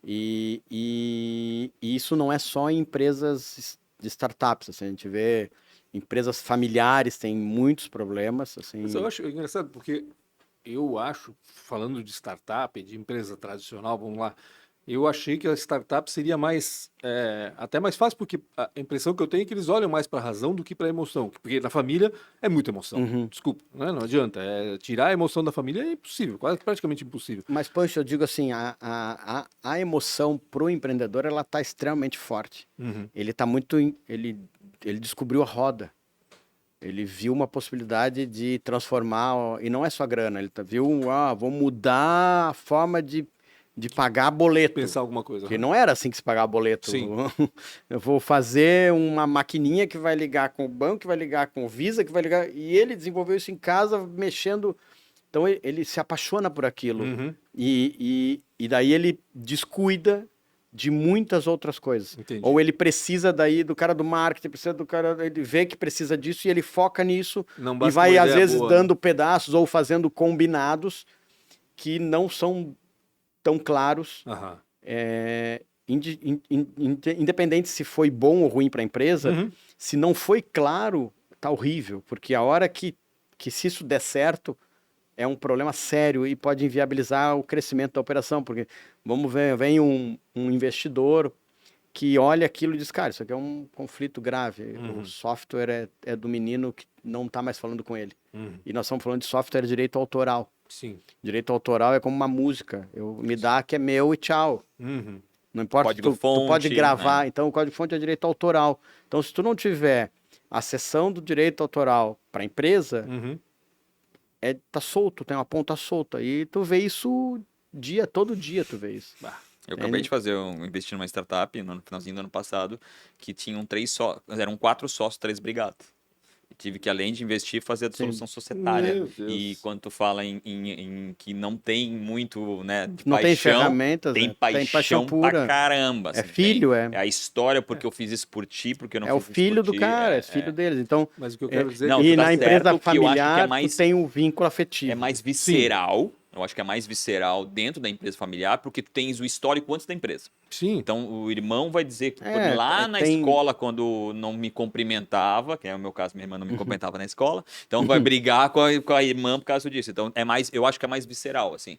E isso não é só em empresas de startups, assim, a gente vê empresas familiares têm muitos problemas. Assim. Mas eu acho engraçado porque eu acho, falando de startup, de empresa tradicional, vamos lá, eu achei que a startup seria mais, até mais fácil, porque a impressão que eu tenho é que eles olham mais para a razão do que para a emoção. Porque na família é muita emoção, desculpa, né? Não adianta. Tirar a emoção da família é impossível, quase praticamente impossível. Mas, Pancho, eu digo assim, a emoção pro empreendedor, ela tá extremamente forte. Ele tá muito, ele descobriu a roda. Ele viu uma possibilidade de transformar, e não é só grana, ele viu, vou mudar a forma de de pagar boleto. Pensar alguma coisa. Porque não era assim que se pagava boleto. Sim. Eu vou fazer uma maquininha que vai ligar com o banco, que vai ligar com o Visa, que vai ligar... E ele desenvolveu isso em casa, mexendo... Então ele se apaixona por aquilo. Uhum. E daí ele descuida de muitas outras coisas. Entendi. Ou ele precisa daí do cara do marketing, precisa do cara... Ele vê que precisa disso e ele foca nisso. Não E basta vai, uma às ideia vezes, boa, né? dando pedaços ou fazendo combinados que não são tão claros. Aham. Independente se foi bom ou ruim para a empresa, Uhum. se não foi claro, tá horrível. Porque a hora que se isso der certo, é um problema sério e pode inviabilizar o crescimento da operação. Porque, vamos ver, vem um investidor que olha aquilo e diz, cara, isso aqui é um conflito grave. Uhum. O software é do menino que não está mais falando com ele. Uhum. E nós estamos falando de software de direito autoral. Sim. Direito autoral é como uma música. Me dá que é meu e tchau. Uhum. Não importa, tu Código-fonte, pode gravar. né? Então, o código-fonte é direito autoral. Então, se tu não tiver a cessão do direito autoral para a empresa, Uhum. tá solto, tem uma ponta solta. E tu vê isso todo dia tu vê isso. Eu acabei de investir numa startup no finalzinho do ano passado, que tinham eram 4 sócios, 3 brigados. E tive que, além de investir, fazer a dissolução societária. Meu Deus. E quando tu fala em que não tem muito, né, de Não tem paixão, ferramentas, tem né? paixão pura. pra caramba. É assim, filho, é a história porque eu fiz isso por ti, porque eu não É o fiz isso filho por do ti. cara, é filho deles. Então, Mas o que eu quero dizer não, é e tu tá na certo empresa que eu acho que é familiar, mais- tu tem um vínculo afetivo. É mais visceral. Eu acho que é mais visceral dentro da empresa familiar, porque tu tens o histórico antes da empresa. Sim. Então, o irmão vai dizer que É, lá na tem- escola, quando não me cumprimentava, que é o meu caso, minha irmã não me cumprimentava na escola, então vai brigar com a irmã por causa disso. Então, eu acho que é mais visceral, assim.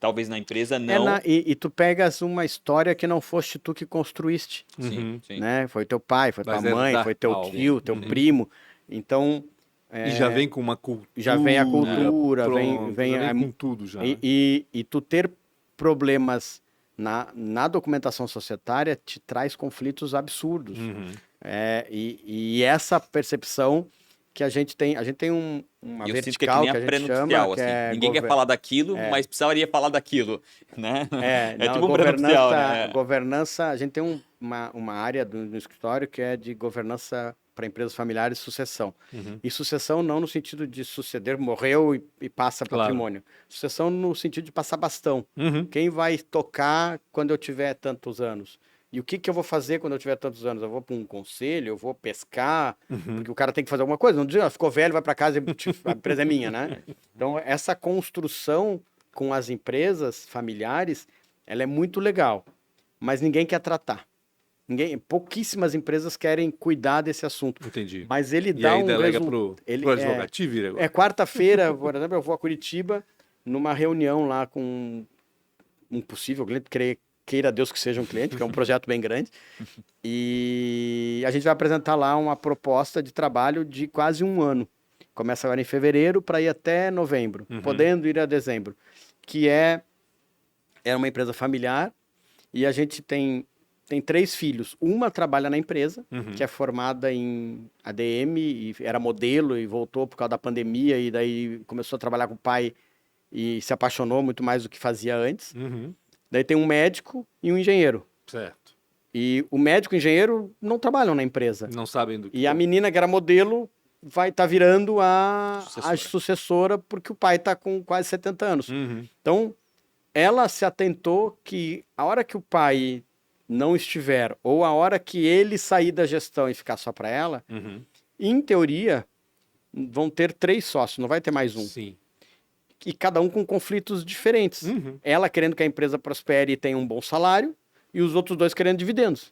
Talvez na empresa não. E tu pegas uma história que não foste tu que construíste, Sim, Uhum. sim. né? Foi teu pai, foi tua Mas mãe, herdar foi teu algo. tio, teu Uhum. primo. Então, E já vem com uma cultura. já vem a cultura, pronto, vem já a- com tudo já. né? e tu ter problemas na documentação societária te traz conflitos absurdos. Uhum. E essa percepção que a gente tem uma E eu sinto que é que vertical nem que a a gente chama, pré-nupcial, que assim. é Ninguém quer falar daquilo, mas precisaria falar daquilo, né? É não, tipo um pré-nupcial, governança, né? governança, a gente tem uma área no escritório que é de governança para empresas familiares e sucessão. Uhum. E sucessão não no sentido de suceder, morreu e passa Claro. patrimônio. Sucessão no sentido de passar bastão. Uhum. Quem vai tocar quando eu tiver tantos anos? E o que eu vou fazer quando eu tiver tantos anos? Eu vou para um conselho, eu vou pescar, porque o cara tem que fazer alguma coisa. Não diz, ficou velho, vai para casa e a empresa é minha, né? Então, essa construção com as empresas familiares, ela é muito legal, mas ninguém quer tratar. Pouquíssimas empresas querem cuidar desse assunto. Entendi. Mas ele E dá aí um delega resultado. pro advogado. Te vira agora. Quarta-feira, por exemplo, eu vou a Curitiba numa reunião lá com um possível cliente, queira Deus que seja um cliente, porque é um projeto bem grande. E a gente vai apresentar lá uma proposta de trabalho de quase um ano. Começa agora em fevereiro para ir até novembro, podendo ir a dezembro. Que é uma empresa familiar e a gente tem 3 filhos. Uma trabalha na empresa, que é formada em ADM, e era modelo e voltou por causa da pandemia, e daí começou a trabalhar com o pai e se apaixonou muito mais do que fazia antes. Uhum. Daí tem um médico e um engenheiro. Certo. E o médico e o engenheiro não trabalham na empresa. Não sabem do que. E a menina que era modelo vai estar virando a sucessora, porque o pai está com quase 70 anos. Uhum. Então, ela se atentou que a hora que o pai não estiver, ou a hora que ele sair da gestão e ficar só para ela, Uhum. em teoria, vão ter 3 sócios, não vai ter mais um. Sim. E cada um com conflitos diferentes. Uhum. Ela querendo que a empresa prospere e tenha um bom salário, e os outros 2 querendo dividendos.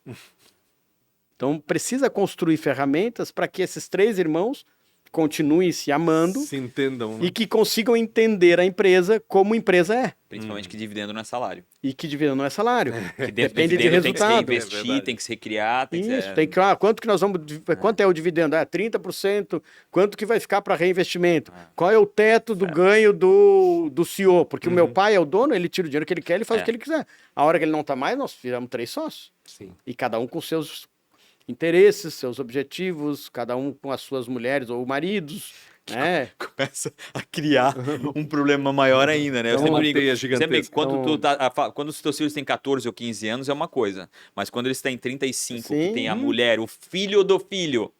Então, precisa construir ferramentas para que esses 3 irmãos continuem se amando Se entendam. Né? e que consigam entender a empresa como empresa é. Principalmente que dividendo não é salário. E que dividendo não é salário. Que dentro Depende do de dividendo tem que se resultado. É reinvestir, verdade. tem que se recriar, tem que Isso, tem que, quanto que nós vamos, quanto é o dividendo? 30%, quanto que vai ficar para reinvestimento? Qual é o teto do ganho do CEO? Porque o meu pai é o dono, ele tira o dinheiro que ele quer, ele faz o que ele quiser. A hora que ele não está mais, nós fizemos 3 sócios. Sim. E cada um com seus interesses, seus objetivos, cada um com as suas mulheres ou maridos, Começa a criar um problema maior ainda, né? Eu Então, sempre uma digo, teia sempre gigantesca. quando os teus filhos têm 14 ou 15 anos é uma coisa, mas quando eles têm 35, que Sim. tem a mulher, o filho do filho,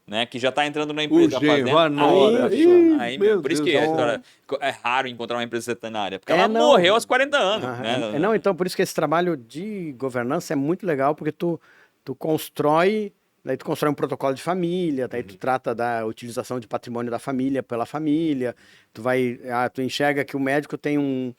né, que já tá entrando na O empresa genro, a nora. Aí, Ih, meu, meu por isso Deus. que a Então- história, é raro encontrar uma empresa centenária, porque É, ela não. morreu aos 40 anos, Ah, né? não, então por isso que esse trabalho de governança é muito legal, porque tu constrói, daí tu constrói um protocolo de família, daí tu trata da utilização de patrimônio da família pela família, tu enxerga que o médico tem um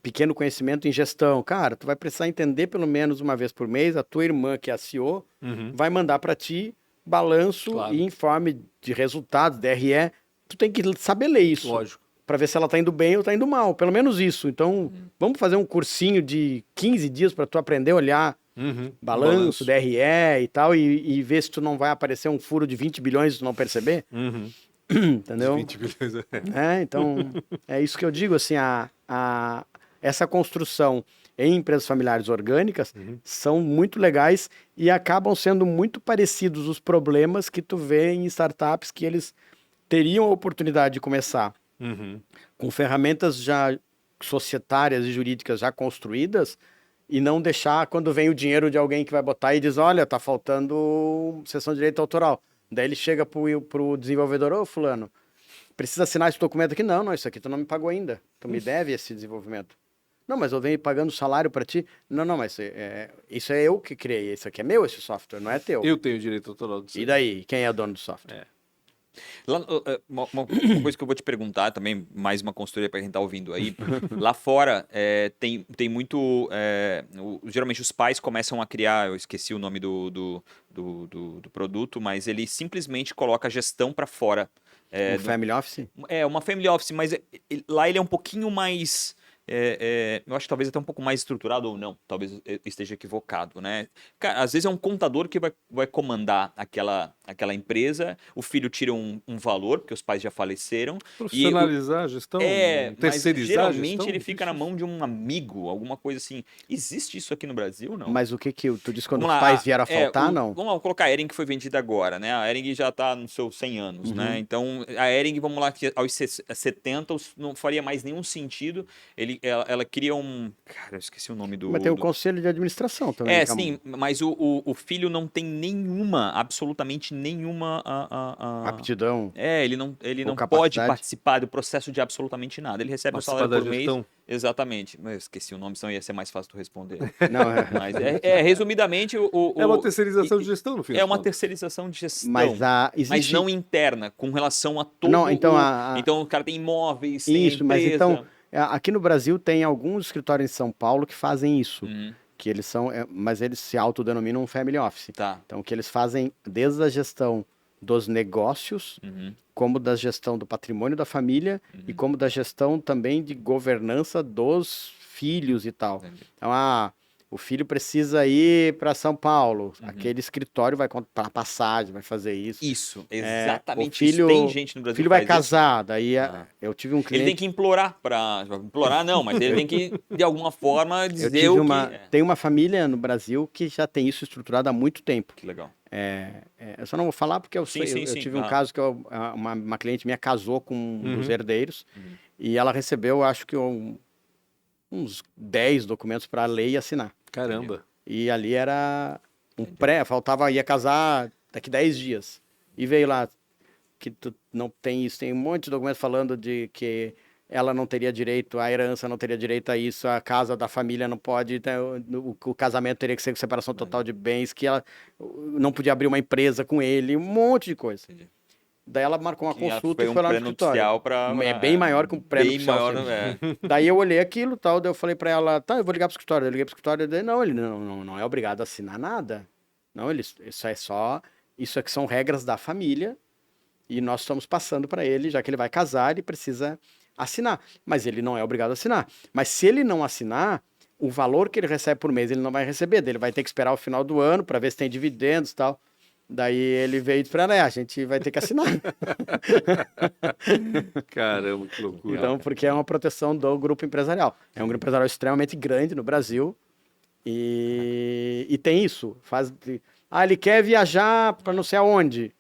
pequeno conhecimento em gestão. Cara, tu vai precisar entender pelo menos uma vez por mês, a tua irmã, que é a CEO, vai mandar para ti balanço Claro. e informe de resultados, DRE, tu tem que saber ler isso. Lógico. Para ver se ela tá indo bem ou tá indo mal, pelo menos isso. Então, vamos fazer um cursinho de 15 dias para tu aprender a olhar balanço, DRE e tal, e ver se tu não vai aparecer um furo de 20 bilhões e tu não perceber. Entendeu? 20 bilhões. Então, é isso que eu digo, assim, essa construção em empresas familiares orgânicas são muito legais e acabam sendo muito parecidos os problemas que tu vê em startups que eles teriam a oportunidade de começar com ferramentas já societárias e jurídicas já construídas e não deixar quando vem o dinheiro de alguém que vai botar e diz, olha, tá faltando sessão de direito autoral. Daí ele chega pro desenvolvedor, ô fulano, precisa assinar esse documento aqui? Não, isso aqui tu não me pagou ainda. Tu me deve esse desenvolvimento. Não, mas eu venho pagando salário para ti. Não, mas isso é eu que criei. Isso aqui é meu, esse software, não é teu. Eu tenho direito autoral disso. E daí? Quem é o dono do software? Lá, uma coisa que eu vou te perguntar também, mais uma consultoria para quem está ouvindo aí. Lá fora tem muito. Geralmente os pais começam a criar, eu esqueci o nome do produto, mas ele simplesmente coloca a gestão para fora. Family Office? É uma family office, mas lá ele é um pouquinho mais. Eu acho que talvez até um pouco mais estruturado ou não, talvez eu esteja equivocado, né? Cara, às vezes é um contador que vai comandar aquela empresa, o filho tira um valor, porque os pais já faleceram. Profissionalizar a gestão? Mas Terceirizar a geralmente gestão? ele fica na mão de um amigo, alguma coisa assim. Existe isso aqui no Brasil, não? Mas o que tu disse quando Vamos os lá, pais vieram a faltar, não? Vamos lá, colocar a Ering que foi vendida agora, né? A Ering já está nos seus 100 anos, né? Então, a Ering, vamos lá, que aos 70 não faria mais nenhum sentido. Ela cria Cara, eu esqueci o nome do... Mas tem o conselho de administração também. sim, mas o filho não tem absolutamente nenhuma... Aptidão. Ele não pode capacidade. participar do processo de absolutamente nada. Ele recebe o salário por mês. gestão. Exatamente. Mas eu esqueci o nome, senão ia ser mais fácil tu responder. Não, Mas resumidamente... É uma terceirização de gestão, no fim. É uma terceirização de gestão. Mas Mas não interna, com relação a todo Não, então Então o cara tem imóveis, tem Isso, mas então, aqui no Brasil tem alguns escritórios em São Paulo que fazem isso. Que eles são, mas eles se autodenominam family office. Tá. Então, que eles fazem desde a gestão dos negócios, como da gestão do patrimônio da família e como da gestão também de governança dos filhos e tal. Então, o filho precisa ir para São Paulo, aquele escritório vai comprar passagem, vai fazer isso. Isso, exatamente. O filho, isso. Tem gente no Brasil o filho que vai faz isso. casar, daí eu tive um cliente... Ele tem que implorar implorar não, mas ele tem que, de alguma forma, dizer Tem uma família no Brasil que já tem isso estruturado há muito tempo. Que legal. Eu só não vou falar porque eu tive um caso que uma cliente minha casou com um dos herdeiros e ela recebeu, acho que uns 10 documentos para ler e assinar. Caramba. E ali era ia casar daqui 10 dias. E veio lá que tu não tem isso, tem um monte de documentos falando de que ela não teria direito à herança, não teria direito a isso, a casa da família não pode, o casamento teria que ser com separação total de bens, que ela não podia abrir uma empresa com ele, um monte de coisa. Entendi. Daí ela marcou uma consulta foi e foi lá no escritório. É bem maior que um pré-nupcial. Bem maior, Daí eu olhei aquilo, tal, daí eu falei pra ela, tá, eu vou ligar pro escritório. Eu liguei pro escritório, daí ele não é obrigado a assinar nada. Não, isso aqui são regras da família e nós estamos passando para ele, já que ele vai casar, ele precisa assinar. Mas ele não é obrigado a assinar. Mas se ele não assinar, o valor que ele recebe por mês ele não vai receber, daí ele vai ter que esperar o final do ano para ver se tem dividendos e tal. Daí ele veio para a gente vai ter que assinar. Caramba, que loucura. Então, porque é uma proteção do grupo empresarial. É um grupo empresarial extremamente grande no Brasil e tem isso. Ele quer viajar para não sei aonde.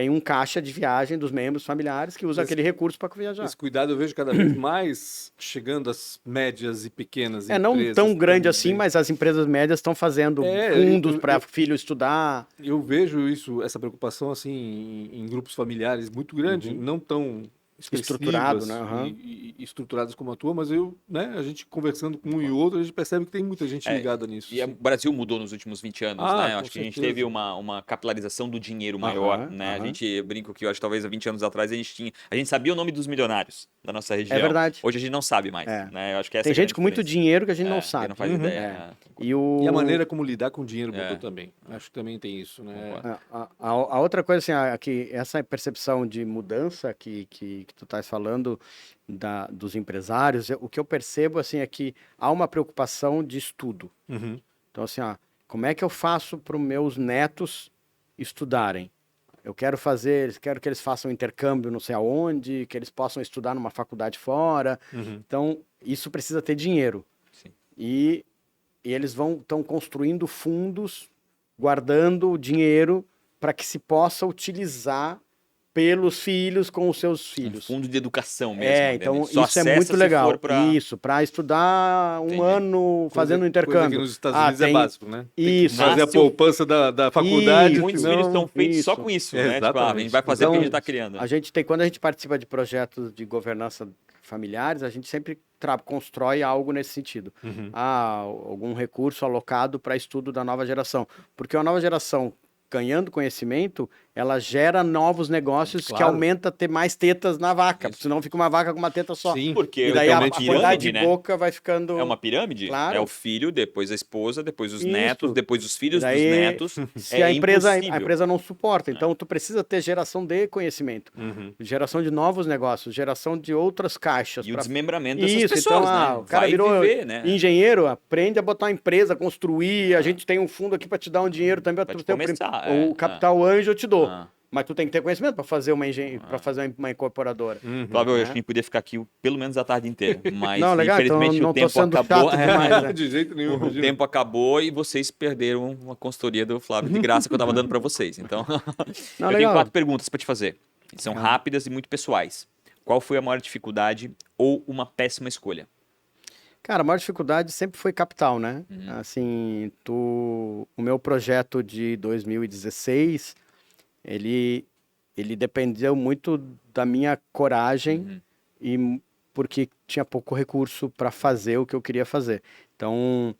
tem um caixa de viagem dos membros familiares que usa aquele recurso para viajar. Esse cuidado eu vejo cada vez mais chegando às médias e pequenas Não empresas. tão grande também. assim, mas as empresas médias estão fazendo fundos para filho estudar. Eu vejo essa preocupação assim em grupos familiares muito grande, não tão Estruturado, né? e estruturadas como a tua, mas a gente conversando com um e outro, a gente percebe que tem muita gente ligada nisso. E o Brasil mudou nos últimos 20 anos, né? Acho que a gente teve uma capilarização do dinheiro maior, né? A gente brinca que eu acho que talvez há 20 anos atrás a gente sabia o nome dos milionários da nossa região. É verdade. Hoje a gente não sabe mais, né? Eu acho que essa tem gente com muito dinheiro que a gente não sabe. Não faz ideia. E a maneira como lidar com o dinheiro mudou também. Acho que também tem isso, né? A outra coisa, assim, que essa percepção de mudança que tu estás falando dos empresários, o que eu percebo, assim, é que há uma preocupação de estudo. Então, assim, como é que eu faço para os meus netos estudarem? Eu quero que eles façam intercâmbio não sei aonde, que eles possam estudar numa faculdade fora. Então, isso precisa ter dinheiro. Sim. E eles estão construindo fundos, guardando o dinheiro para que se possa utilizar pelos filhos com os seus filhos. Um fundo de educação mesmo. Então isso é muito legal. Isso, para estudar um ano fazendo intercâmbio. Coisa que nos Estados Unidos é básico, né? Isso. Fazer a poupança da faculdade. Muitos filhos estão feitos só com isso, né? Tipo, a gente vai fazer o que a gente está criando. Quando a gente participa de projetos de governança familiares, a gente sempre constrói algo nesse sentido. Algum recurso alocado para estudo da nova geração. Porque a nova geração, ganhando conhecimento, ela gera novos negócios que aumenta ter mais tetas na vaca, porque senão fica uma vaca com uma teta só. Sim, porque e daí a quantidade de boca vai ficando... É uma pirâmide? Claro. É o filho, depois a esposa, depois os netos, depois os filhos dos netos. Se a empresa não suporta, então tu precisa ter geração de conhecimento, geração de novos negócios, geração de outras caixas. E o desmembramento dessas pessoas, então, né? O cara virou engenheiro, aprende a botar uma empresa, construir, a gente tem um fundo aqui para te dar um dinheiro também para tu ter o capital anjo eu te dou. Mas tu tem que ter conhecimento para fazer uma incorporadora. Flávio, eu acho que a gente podia ficar aqui pelo menos a tarde inteira. Mas legal, infelizmente então, o tempo acabou. Demais, né? De jeito nenhum. O tempo acabou e vocês perderam uma consultoria do Flávio de graça que eu estava dando para vocês. Então, eu tenho 4 perguntas para te fazer. São rápidas e muito pessoais. Qual foi a maior dificuldade ou uma péssima escolha? Cara, a maior dificuldade sempre foi capital, né? Assim, o meu projeto de 2016, ele dependeu muito da minha coragem e porque tinha pouco recurso para fazer o que eu queria fazer. Então,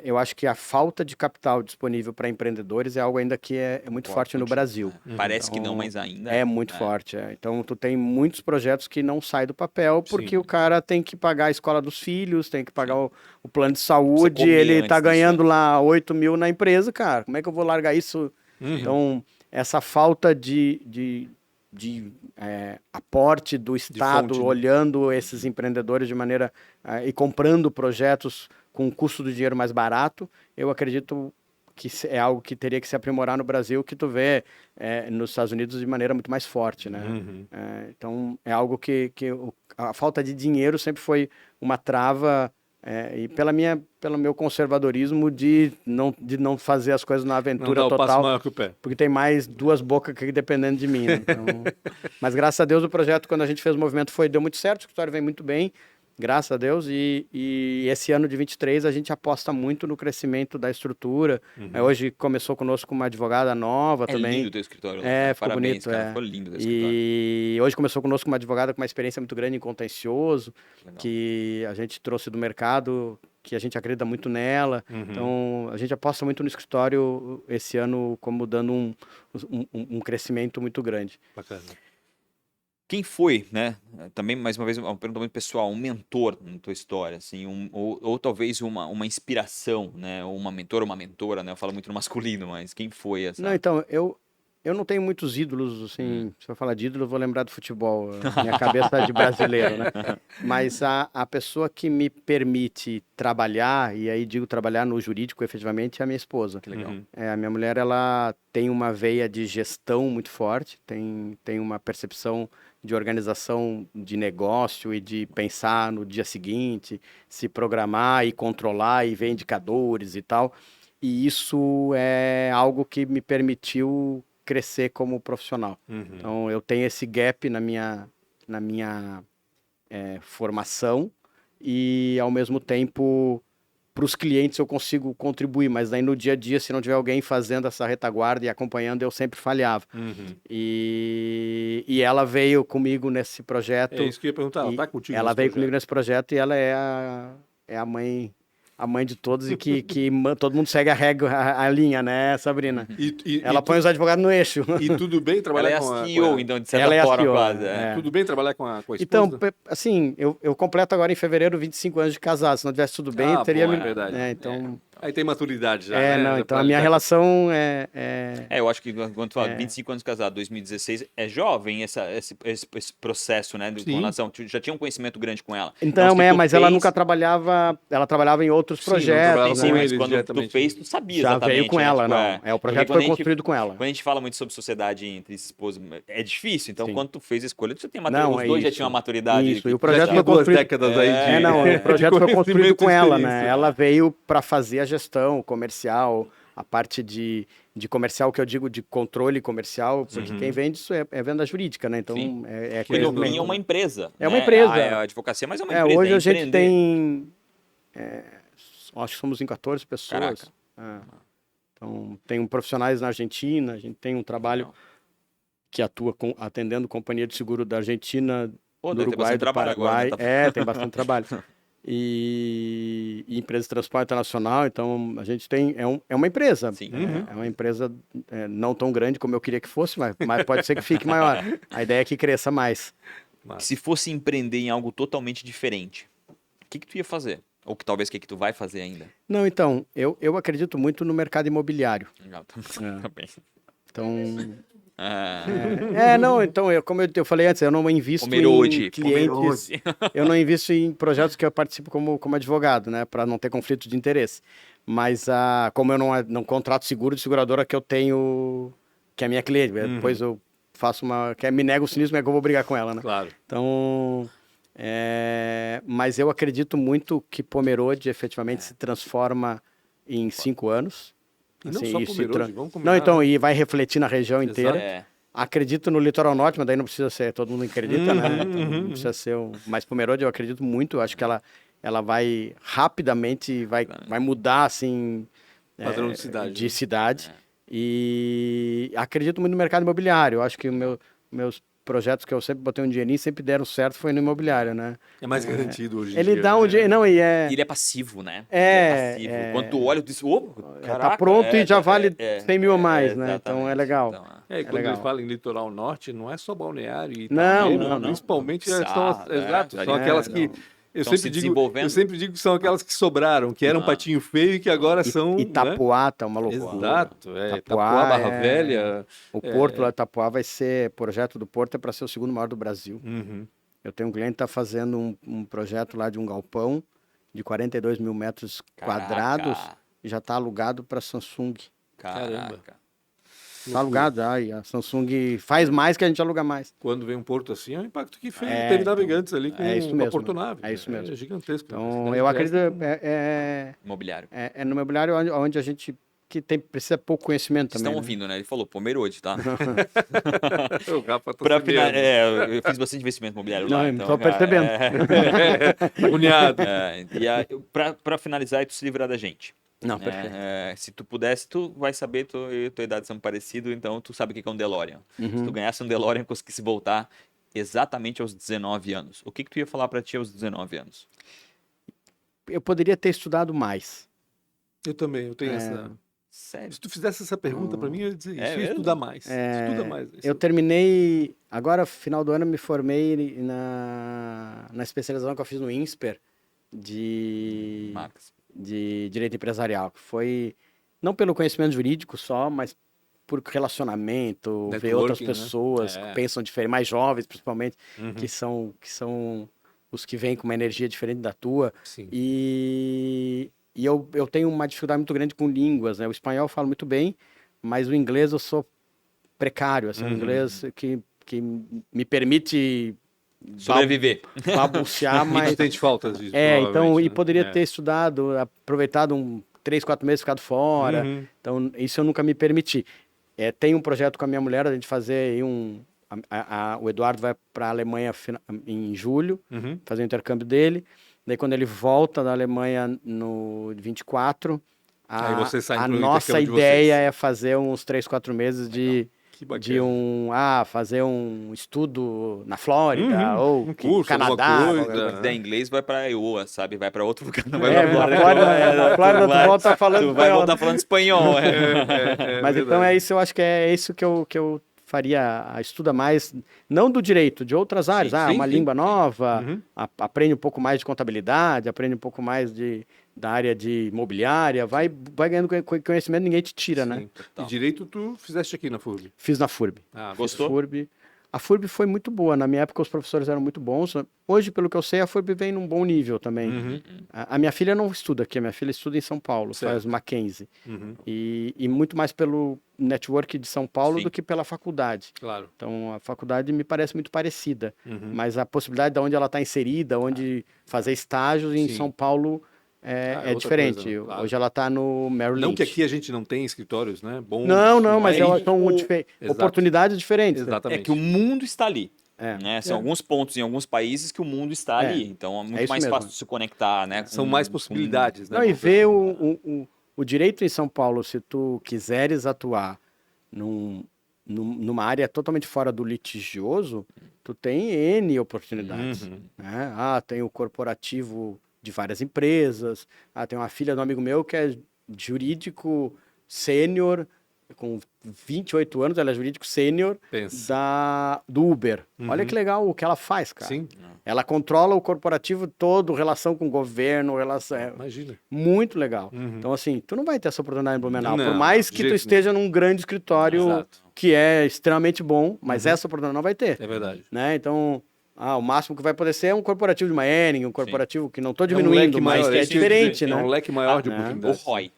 eu acho que a falta de capital disponível para empreendedores é algo ainda que é muito forte no Brasil. Parece que não, mas ainda é muito forte. Então, tu tem muitos projetos que não saem do papel porque o cara tem que pagar a escola dos filhos, tem que pagar o plano de saúde, ele tá ganhando lá 8 mil na empresa, cara. Como é que eu vou largar isso? Então, essa falta de aporte do Estado, olhando esses empreendedores de maneira e comprando projetos com um custo do dinheiro mais barato, eu acredito que é algo que teria que se aprimorar no Brasil, que tu vê nos Estados Unidos de maneira muito mais forte, né? Então, é algo que a falta de dinheiro sempre foi uma trava, e pelo meu conservadorismo de não fazer as coisas na aventura não dá o total, passo maior que o pé. porque tem mais 2 bocas aqui dependendo de mim, né? Então, mas graças a Deus o projeto, quando a gente fez o movimento, deu muito certo, o escritório vem muito bem, graças a Deus, e esse ano de 23 a gente aposta muito no crescimento da estrutura. Hoje começou conosco uma advogada nova também. É lindo o teu escritório. Ficou Parabéns, bonito. Cara, ficou lindo o teu escritório. E hoje começou conosco uma advogada com uma experiência muito grande em contencioso, que a gente trouxe do mercado, que a gente acredita muito nela. Então, a gente aposta muito no escritório esse ano como dando um crescimento muito grande. Bacana. Quem foi, né? Também, mais uma vez, uma pergunta muito pessoal, um mentor na tua história, assim, ou talvez uma inspiração, né? Ou uma mentora, uma mentora, né? Eu falo muito no masculino, mas quem foi essa? Não, então, eu não tenho muitos ídolos, assim, se eu falar de ídolo, eu vou lembrar do futebol, minha cabeça é de brasileiro, né? Mas a pessoa que me permite trabalhar, e aí digo trabalhar no jurídico, efetivamente, é a minha esposa. Que legal. A minha mulher, ela tem uma veia de gestão muito forte, tem uma percepção de organização de negócio e de pensar no dia seguinte, se programar e controlar e ver indicadores e tal. E isso é algo que me permitiu crescer como profissional. Então, eu tenho esse gap na minha formação e, ao mesmo tempo, para os clientes eu consigo contribuir, mas daí no dia a dia, se não tiver alguém fazendo essa retaguarda e acompanhando, eu sempre falhava. E ela veio comigo nesse projeto. É isso que eu ia perguntar, ela e tá contigo ela nesse veio projeto? comigo nesse projeto e ela é a mãe de todos e que todo mundo segue a linha, né, Sabrina? Ela põe os advogados no eixo. E tudo bem Ela trabalhar é a com a... CEO, então, de certa Ela é a forma, CEO, quase. é. Tudo bem trabalhar com a esposa? Então, assim, eu completo agora em fevereiro 25 anos de casado. Se não tivesse tudo bem, Ah, teria... bom, é verdade. Então... Aí tem maturidade já, né? não, Já então pra a minha lidar com- relação Eu acho que quando tu fala 25 anos casado, 2016, é jovem esse processo, né, com Sim. relação. Tu já tinha um conhecimento grande com ela. Então, o que tu mas ela fez- nunca trabalhava... Ela trabalhava em outros Sim, não projetos, trabalhava Sim, com né? mas eles quando diretamente. tu fez, tu sabia Já exatamente. veio com né? ela, Tipo, não. O porque projeto quando foi a gente- construído com ela. Quando a gente fala muito sobre sociedade entre esposos, é difícil. Então, Sim. quando tu fez a escolha, tu já tem Não, maturidade. Os dois já isso. tinham a maturidade. Isso, e o Já projeto tinha foi 2 construído... décadas aí de... não, o projeto foi construído conhecimento com e ela, experiência. né? Ela veio para fazer a gestão comercial, a parte de comercial que eu digo de controle comercial, porque quem vende isso é venda jurídica, né? Então, Sim. é E no conhecimento, fim é uma né? empresa. É uma né? empresa. A advocacia, mas é uma empresa. Hoje é a gente empreender. tem... acho que somos em 14 pessoas. Caraca. Então, tem profissionais na Argentina, a gente tem um trabalho Legal. que atua atendendo companhia de seguro da Argentina, Pô, do deve ter Uruguai, bastante do trabalho Paraguai. agora, né? Tem bastante trabalho. E empresa de transporte internacional, então a gente tem... É uma empresa. Sim. É uma empresa não tão grande como eu queria que fosse, mas pode ser que fique maior. A ideia é que cresça mais. Se fosse empreender em algo totalmente diferente, o que tu ia fazer? Ou que talvez o que tu vai fazer ainda? Não, então, eu acredito muito no mercado imobiliário. Legal, tá É. bem. Então... Ah, não, então, como eu falei antes, eu não invisto Pomerode, em clientes, Pomerode. eu não invisto em projetos que eu participo como advogado, né, para não ter conflito de interesse. Mas, como eu não contrato seguro de seguradora que eu tenho, que é a minha cliente, depois eu faço me nego o cinismo, é que eu vou brigar com ela, né? Claro. Então, mas eu acredito muito que Pomerode efetivamente se transforma em 5 anos. E não Assim, só e se Pomerode, vamos combinar. Não, então, e vai refletir na região Exato. inteira. É. Acredito no litoral norte, mas daí não precisa ser, todo mundo acredita, né? Então, não precisa ser mas Pomerode eu acredito muito, eu acho que ela vai rapidamente, vai mudar, assim... Padrão de cidade. De cidade. E acredito muito no mercado imobiliário, eu acho que meus projetos que eu sempre botei um dinheirinho, sempre deram certo, foi no imobiliário, né? É mais garantido hoje em Ele dia. dá um né? dinheiro, não, e é... Ele é passivo, né? É, Ele é passivo. Quando tu olha, tu diz, ô, caraca, tá pronto e já vale 100 mil a mais, né? exatamente. Então é legal. Então, É, e quando legal. eles falam em litoral norte, não é só balneário e Não, Itapema, não. principalmente Sarra, né? exato, são É, aquelas que não. eu Estão sempre se digo, desenvolvendo. eu sempre digo que são aquelas que sobraram, que eram patinho feio e que agora são, né? Itapuá tá uma loucura. Exato, Itapuá Itapuá, Barra é- Velha. O Porto lá de Itapuá vai ser, o projeto do Porto é para ser o segundo maior do Brasil. Uhum. Eu tenho um cliente que está fazendo um projeto lá de um galpão de 42 mil metros Caraca. quadrados e já está alugado para Samsung. Caramba. Caraca. Está alugado, e a Samsung faz mais que a gente aluga mais. Quando vem um porto assim, é o impacto que fez. É, Teve então, navegantes ali com, é isso com a mesmo, Portonave. é isso mesmo. É gigantesco. Então, eu acredito, Imobiliário. é no imobiliário onde a gente precisa pouco conhecimento Vocês também. estão ouvindo, né? Ele falou Pomerode, tá? O Rafa tá Pra se final... vendo. eu fiz bastante investimento imobiliário Não, lá. eu Então, tô percebendo. Agoniado. Pra finalizar e tu se livrar da gente. Não, perfeito. Se tu pudesse, tu vai saber, tu e tua idade são parecidos, então tu sabe o que é um DeLorean. Uhum. Se tu ganhasse um DeLorean e conseguisse voltar exatamente aos 19 anos, o que tu ia falar pra ti aos 19 anos? Eu poderia ter estudado mais. Eu também, eu tenho essa... Sério? Se tu fizesse essa pergunta pra mim, eu ia dizer isso. É Ia mesmo? estudar mais. Estuda mais. Eu terminei, agora, final do ano, eu me formei na especialização que eu fiz no INSPER de Marcos. direito empresarial, que foi não pelo conhecimento jurídico só, mas por relacionamento, ver outras Networking, né? pessoas que pensam diferente, mais jovens principalmente, Uhum. que são os que vêm com uma energia diferente da tua. Sim. E eu tenho uma dificuldade muito grande com línguas, né? O espanhol eu falo muito bem, mas o inglês eu sou precário, assim, o inglês que me permite Sobreviver. babucear, mas... Sente falta disso, então, provavelmente, e né? poderia ter estudado, aproveitado 3, 4 meses, ficado fora. Uhum. Então, isso eu nunca me permiti. Tem um projeto com a minha mulher, a gente fazer aí o Eduardo vai para a Alemanha em julho, fazer o intercâmbio dele. Daí quando ele volta da Alemanha no 24, Aí vocês saem a pro nossa intercâmbio de ideia vocês. é fazer uns 3, 4 meses Que bacana. fazer um estudo na Flórida ou Um curso, Canadá. alguma qualquer coisa. coisa. Se der inglês, vai pra Iowa, sabe? Vai pra outro lugar, não vai É, pra na Flórida. Flórida tu volta falando Tu vai espanhol. voltar falando espanhol. Mas então é isso, eu acho que é isso que eu faria, estuda mais, não do direito, de outras áreas. sim, Uma sim. língua nova, aprende um pouco mais de contabilidade, aprende um pouco mais da área de imobiliária, vai ganhando conhecimento, ninguém te tira, né? Sim. E direito tu fizeste aqui na FURB? Fiz na FURB. Ah, Gostou? A FURB foi muito boa. Na minha época, os professores eram muito bons. Hoje, pelo que eu sei, a FURB vem num bom nível também. A minha filha não estuda aqui. A minha filha estuda em São Paulo, faz Mackenzie. E muito mais pelo network de São Paulo Sim. do que pela faculdade. Claro. Então, a faculdade me parece muito parecida. Mas a possibilidade de onde ela está inserida, onde fazer estágios em Sim. São Paulo é é outra diferente. coisa, né? Claro. Hoje ela está no Merrill Não Lynch. que aqui a gente não tenha escritórios, né? Bons. Não, mas é elas isso. são Exato. oportunidades diferentes. né? Exatamente. É que o mundo está ali. É. Né? São alguns pontos em alguns países que o mundo está ali. Então é muito isso mais mesmo. fácil de se conectar, né? São com- mais possibilidades, né? Não, e Vamos ver assim. o direito em São Paulo, se tu quiseres atuar numa área totalmente fora do litigioso, tu tem N oportunidades. Né? Tem o corporativo de várias empresas, tem uma filha do amigo meu que é jurídico sênior, com 28 anos, ela é jurídico sênior Pensa. do Uber. Olha que legal o que ela faz, cara. Sim, Ela controla o corporativo todo, relação com o governo, imagina. muito legal. Então, assim, tu não vai ter essa oportunidade em Blumenau. Não, por mais de que tu jeito esteja num grande escritório Exato. que é extremamente bom, mas essa oportunidade não vai ter. É verdade. Né? Então, o máximo que vai poder ser é um corporativo de uma Hering, um corporativo que não estou É um diminuindo, leque mas maior, que é isso que eu ia diferente, dizer, né? É um leque maior de né? O oportunidades. ROI.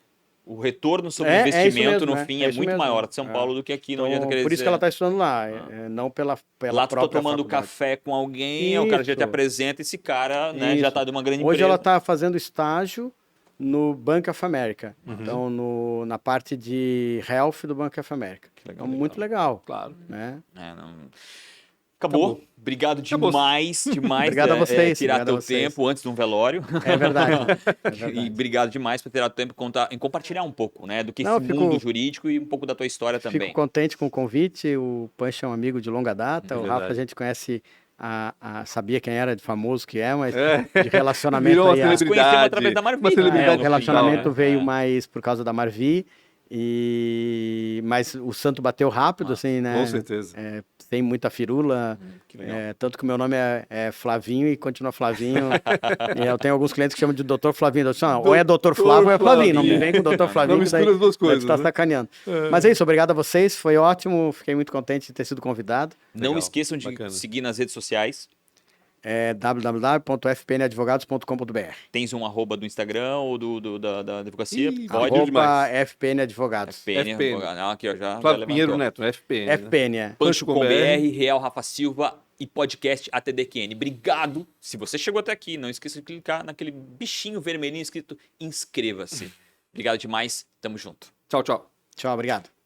O retorno sobre É isso investimento mesmo, no fim é isso muito mesmo. maior de São Paulo do que aqui. Não adianta Então, querer por isso que dizer. ela está estudando lá, não pela Lá tu tá própria tomando faculdade. café com alguém, o cara já te Isso. apresenta, esse cara né, já Isso. tá de uma grande Hoje empresa. ela está fazendo estágio no Bank of America. Então, na parte de health do Bank of America. legal, Então, muito legal. Claro. Né? Acabou. Obrigado Acabou. demais Obrigado a vocês, tirar obrigado a teu vocês. tempo antes de um velório. É verdade. E obrigado demais por tirar teu tempo em compartilhar um pouco, né, do que Não, esse mundo jurídico e um pouco da tua história também. Fico contente com o convite. O Pancho é um amigo de longa data. O Verdade. Rafa a gente conhece, sabia quem era, de famoso que é, mas de relacionamento Virou uma aí. Nós conhecemos celebridade. através da Marvi. Uma celebridade O relacionamento digital, né? veio mais por causa da Marvi. Mas o santo bateu rápido, assim, né? Com certeza. Tem muita firula. Que legal. Tanto que o meu nome é Flavinho e continua Flavinho. E eu tenho alguns clientes que chamam de Dr. Flavinho. Eu disse, não, ou é Dr. Flávio ou é Flavinho. Não me vem com o Dr. Flavinho. Não que daí mistura as duas daí coisas, tu tá né? sacaneando. Mas é isso, obrigado a vocês. Foi ótimo. Fiquei muito contente de ter sido convidado. Não Legal, esqueçam de bacana. seguir nas redes sociais. www.fpnadvogados.com.br Tens um @ do Instagram ou da advocacia? Ih, Pode. Pode demais. FPN Advogados. FPN. FPN. Não, aqui, ó, já Flávio levantou. Pinheiro Neto, FPN. né? FPN, é. Pancho com Pancho com BR, Real Rafa Silva e podcast ATDQN. Obrigado. Se você chegou até aqui, não esqueça de clicar naquele bichinho vermelhinho escrito inscreva-se. Obrigado demais. Tamo junto. Tchau, tchau. Tchau, obrigado.